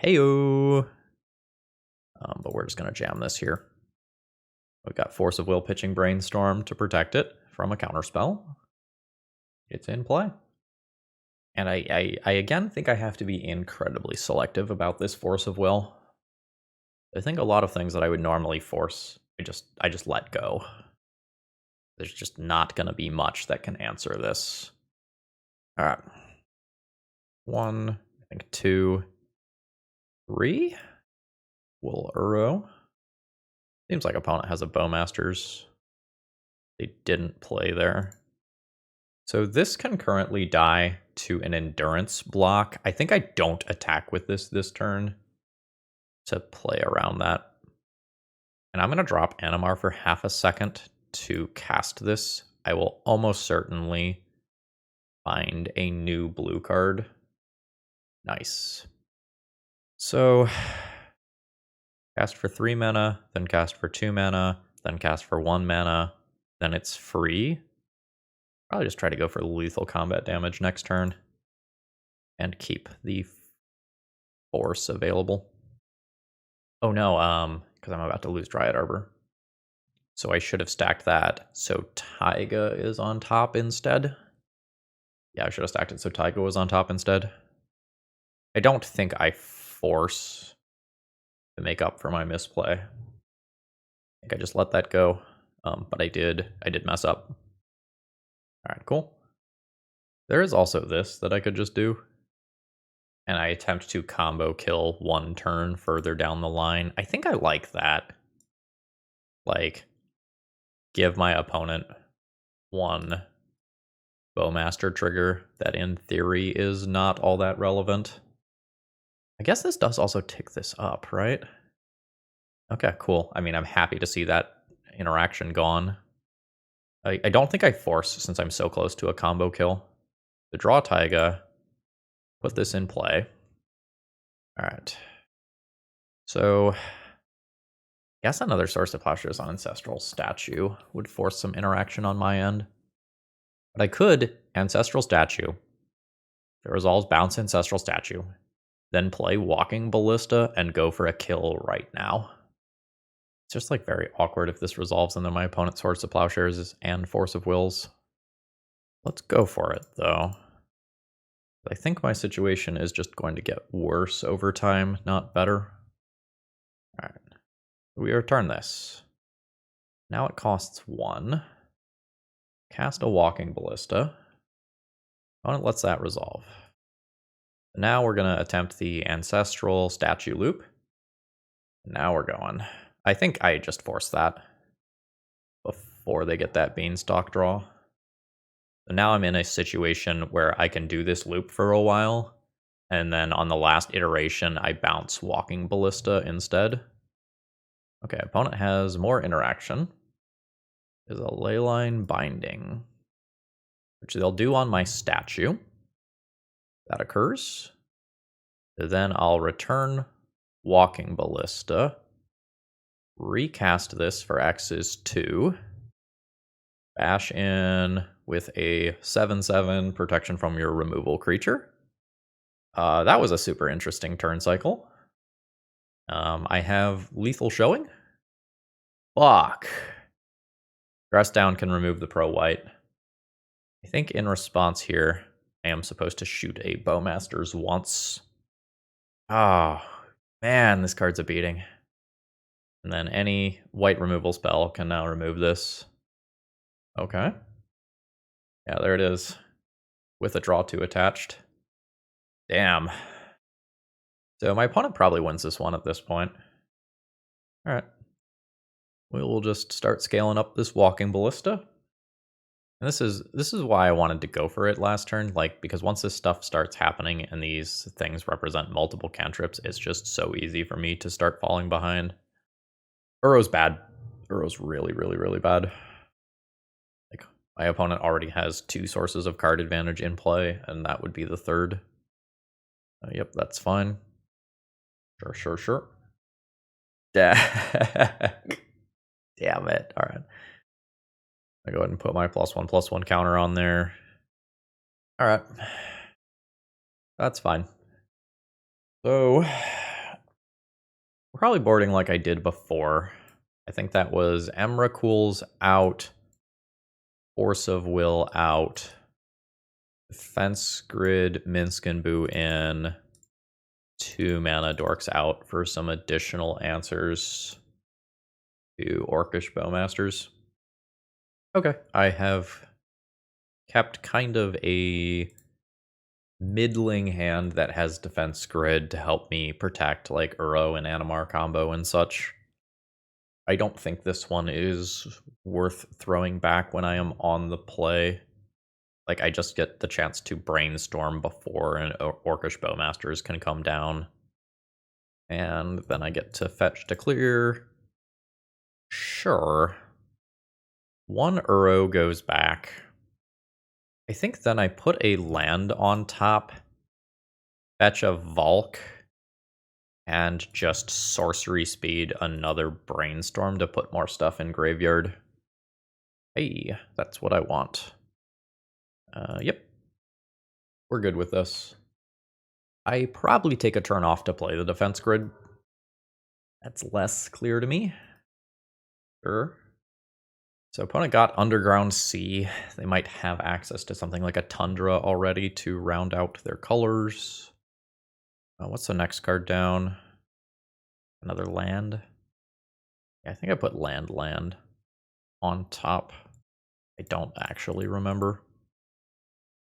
Heyo! But we're just going to jam this here. We've got Force of Will pitching Brainstorm to protect it from a counterspell. It's in play. And I again think I have to be incredibly selective about this Force of Will. I think a lot of things that I would normally force, I just let go. There's just not going to be much that can answer this. Alright. 1, I think 2, 3. Will Uro. Seems like opponent has a Bowmasters. They didn't play there. So this can currently die to an Endurance block. I think I don't attack with this turn to play around that. And I'm going to drop Animar for half a second to cast this. I will almost certainly find a new blue card. Nice. So, cast for 3 mana, then cast for 2 mana, then cast for 1 mana, then it's free. Probably just try to go for lethal combat damage next turn. And keep the Force available. Oh no, because I'm about to lose Dryad Arbor. So I should have stacked that so Taiga is on top instead. Yeah, I should have stacked it so Taiga was on top instead. I don't think I force to make up for my misplay. I think I just let that go. But I did mess up. Alright, cool. There is also this that I could just do. And I attempt to combo kill 1 turn further down the line. I think I like that. Like, give my opponent 1 Bowmaster trigger that in theory is not all that relevant. I guess this does also tick this up, right? Okay, cool. I mean, I'm happy to see that interaction gone. I don't think I force since I'm so close to a combo kill. To draw Taiga, put this in play. Alright. So, I guess another Source of Plowshares on Ancestral Statue would force some interaction on my end. But I could Ancestral Statue. If it resolves, bounce Ancestral Statue. Then play Walking Ballista and go for a kill right now. It's just like very awkward if this resolves and then my opponent's Source of Plowshares and Force of Wills. Let's go for it though. I think my situation is just going to get worse over time, not better. Alright. We return this. Now it costs 1. Cast a Walking Ballista. Opponent lets that resolve. Now we're going to attempt the Ancestral Statue loop. Now we're going. I think I just forced that before they get that Beanstalk draw. So now I'm in a situation where I can do this loop for a while, and then on the last iteration, I bounce Walking Ballista instead. Okay, opponent has more interaction. Is a Leyline Binding, which they'll do on my statue. That occurs. Then I'll return Walking Ballista, recast this for X is 2, bash in with a 7/7 protection from your removal creature. That was a super interesting turn cycle. I have lethal showing. Fuck. Grass down can remove the pro white. I think in response here, I am supposed to shoot a Bowmasters once. Oh, man, this card's a beating. And then any white removal spell can now remove this. Okay. Yeah, there it is. With a draw 2 attached. Damn. So my opponent probably wins this one at this point. Alright. We will just start scaling up this Walking Ballista. And this is why I wanted to go for it last turn, like, because once this stuff starts happening and these things represent multiple cantrips, it's just so easy for me to start falling behind. Uro's bad. Uro's really, really, really bad. Like, my opponent already has 2 sources of card advantage in play, and that would be the 3rd. Yep, that's fine. Sure. Damn it. Alright. I go ahead and put my +1/+1 counter on there. Alright. That's fine. So, we're probably boarding like I did before. I think that was Emrakul's out, Force of Will out, Defense Grid, Minsk and Boo in, 2 mana Dorks out for some additional answers to Orcish Bowmasters. Okay, I have kept kind of a middling hand that has Defense Grid to help me protect like Uro and Animar combo and such. I don't think this one is worth throwing back when I am on the play. Like, I just get the chance to brainstorm before an Orcish Bowmasters can come down. And then I get to fetch to clear. Sure. 1 Uro goes back. I think then I put a land on top, fetch a Valk, and just sorcery speed another Brainstorm to put more stuff in graveyard. Hey, that's what I want. Yep. We're good with this. I probably take a turn off to play the Defense Grid. That's less clear to me. Sure. So opponent got Underground Sea. They might have access to something like a Tundra already to round out their colors. What's the next card down? Another land? Yeah, I think I put land on top. I don't actually remember.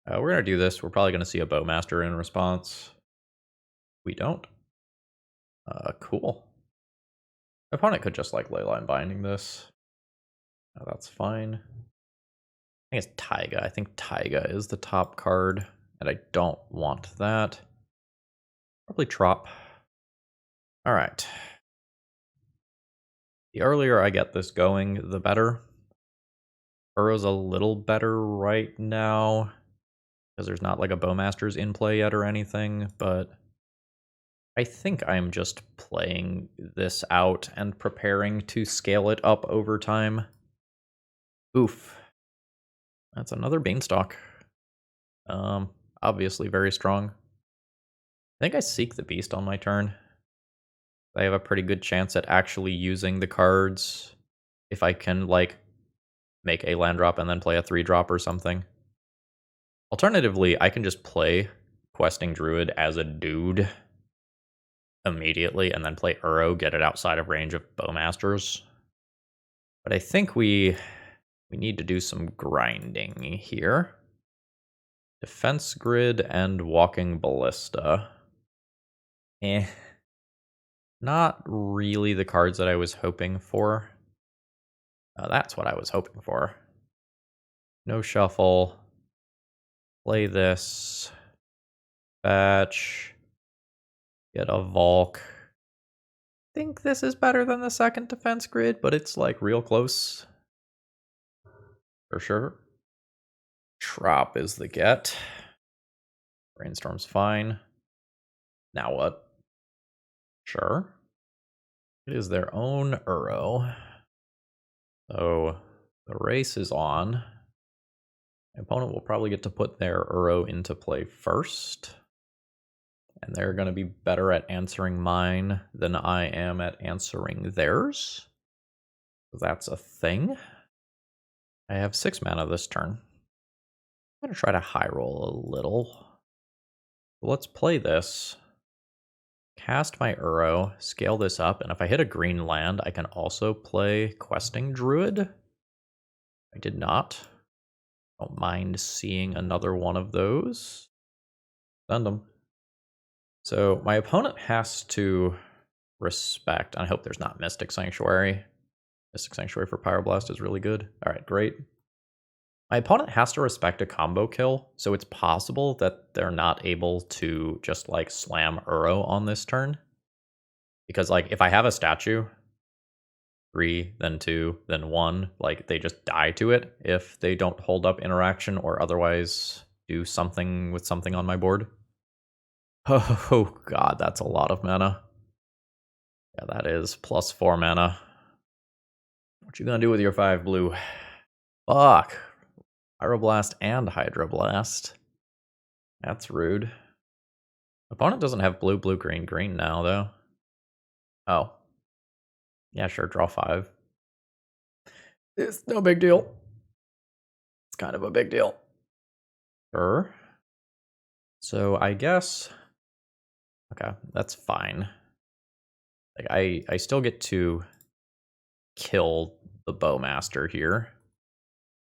We're going to do this. We're probably going to see a Bowmaster in response. We don't. Cool. My opponent could just like Leyline Binding this. That's fine. I think it's Taiga. I think Taiga is the top card, and I don't want that. Probably Trop. Alright. The earlier I get this going, the better. Uro's a little better right now, because there's not like a Bowmasters in play yet or anything, but I think I'm just playing this out and preparing to scale it up over time. Oof. That's another Beanstalk. Obviously very strong. I think I Seek the Beast on my turn. I have a pretty good chance at actually using the cards if I can, like, make a land drop and then play a 3-drop or something. Alternatively, I can just play Questing Druid as a dude immediately and then play Uro, get it outside of range of Bowmasters. But I think we need to do some grinding here. Defense Grid and Walking Ballista. Not really the cards that I was hoping for. That's what I was hoping for. No shuffle. Play this. Fetch. Get a Volk. Think this is better than the second defense grid, but it's like real close. For sure. Trop is the get. Brainstorm's fine. Now what? Sure. It is their own Uro. So the race is on. My opponent will probably get to put their Uro into play first. And they're going to be better at answering mine than I am at answering theirs. So that's a thing. I have 6 mana this turn. I'm going to try to high roll a little. Let's play this. Cast my Uro, scale this up, and if I hit a green land, I can also play Questing Druid. I did not. Don't mind seeing another one of those. Send them. So my opponent has to respect, and I hope there's not Mystic Sanctuary. Mystic Sanctuary for Pyroblast is really good. All right, great. My opponent has to respect a combo kill, so it's possible that they're not able to just like slam Uro on this turn. Because like if I have a statue, 3, then 2, then 1, like they just die to it if they don't hold up interaction or otherwise do something with something on my board. Oh god, that's a lot of mana. Yeah, that is plus 4 mana. What you gonna do with your 5 blue? Fuck. Pyroblast and Hydroblast. That's rude. Opponent doesn't have blue, blue, green, green now, though. Oh. Yeah, sure, draw 5. It's no big deal. It's kind of a big deal. Sure. So I guess... Okay, that's fine. Like I still get to kill the Bowmaster here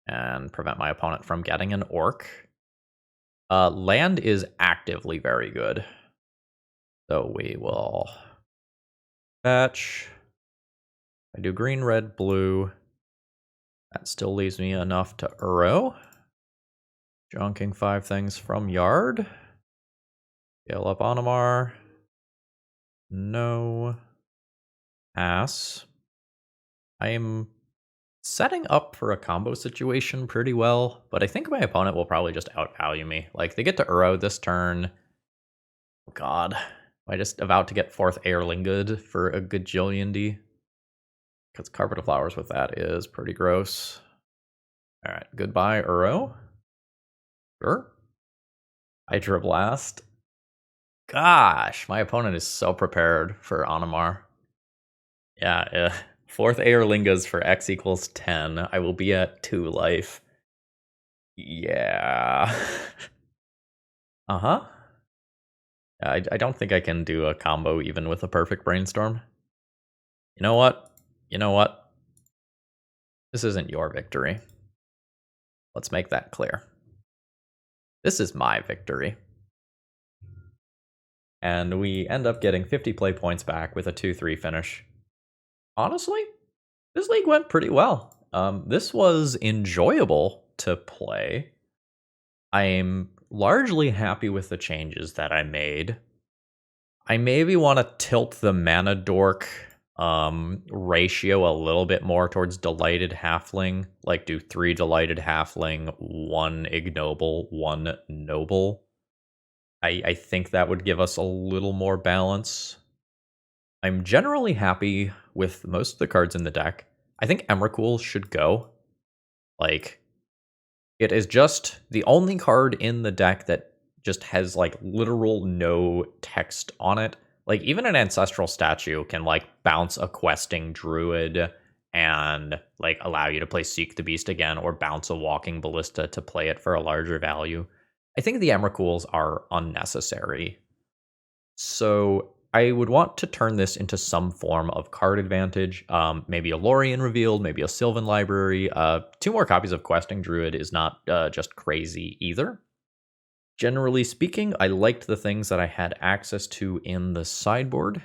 and prevent my opponent from getting an Orc. Land is actively very good. So we will fetch. I do green, red, blue. That still leaves me enough to Uro. Junking 5 things from yard. Scale up Animar. No. Pass. I am setting up for a combo situation pretty well, but I think my opponent will probably just outvalue me. Like, they get to Uro this turn. Oh god. I just about to get 4th Airlingud for a gajillion D. Because Carpet of Flowers with that is pretty gross. Alright, goodbye, Uro. Sure. Hydroblast. Gosh, my opponent is so prepared for Animar. Yeah, 4th Aerlingas for X equals 10. I will be at 2 life. Yeah. Uh-huh. Yeah, I don't think I can do a combo even with a perfect brainstorm. You know what? You know what? This isn't your victory. Let's make that clear. This is my victory. And we end up getting 50 play points back with a 2-3 finish. Honestly, this league went pretty well. This was enjoyable to play. I'm largely happy with the changes that I made. I maybe want to tilt the mana dork ratio a little bit more towards Delighted Halfling. Like do 3 Delighted Halfling, 1 Ignoble, 1 Noble. I think that would give us a little more balance. I'm generally happy with most of the cards in the deck. I think Emrakul should go. Like, it is just the only card in the deck that just has, like, literal no text on it. Like, even an Ancestral Statue can, like, bounce a Questing Druid and, like, allow you to play Seek the Beast again, or bounce a Walking Ballista to play it for a larger value. I think the Emrakuls are unnecessary. So I would want to turn this into some form of card advantage. Maybe a Lorien revealed, maybe a Sylvan library. 2 more copies of Questing Druid is not just crazy either. Generally speaking, I liked the things that I had access to in the sideboard.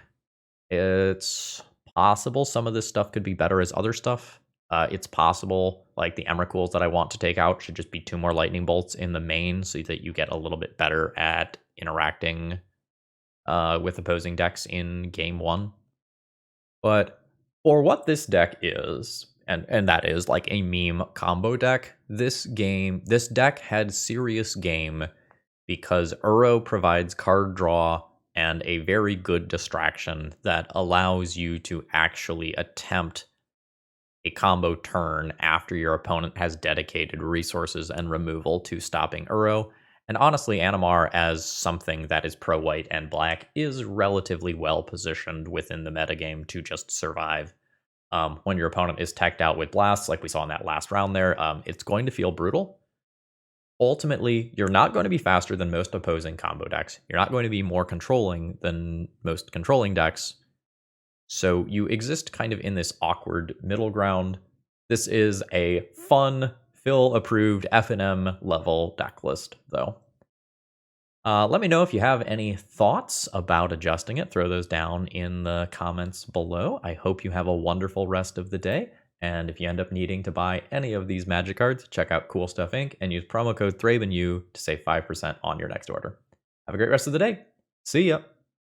It's possible some of this stuff could be better as other stuff. It's possible, like the Emrakuls that I want to take out should just be 2 more Lightning Bolts in the main so that you get a little bit better at interacting with opposing decks in game 1. But for what this deck is, and that is like a meme combo deck, this deck had serious game because Uro provides card draw and a very good distraction that allows you to actually attempt a combo turn after your opponent has dedicated resources and removal to stopping Uro. And honestly, Animar, as something that is pro-white and black, is relatively well positioned within the metagame to just survive. When your opponent is teched out with blasts, like we saw in that last round there, it's going to feel brutal. Ultimately, you're not going to be faster than most opposing combo decks. You're not going to be more controlling than most controlling decks. So you exist kind of in this awkward middle ground. This is a fun, Phil-approved FNM level deck list, though. Let me know if you have any thoughts about adjusting it. Throw those down in the comments below. I hope you have a wonderful rest of the day. And if you end up needing to buy any of these Magic cards, check out Cool Stuff Inc. and use promo code ThrabenU to save 5% on your next order. Have a great rest of the day. See ya!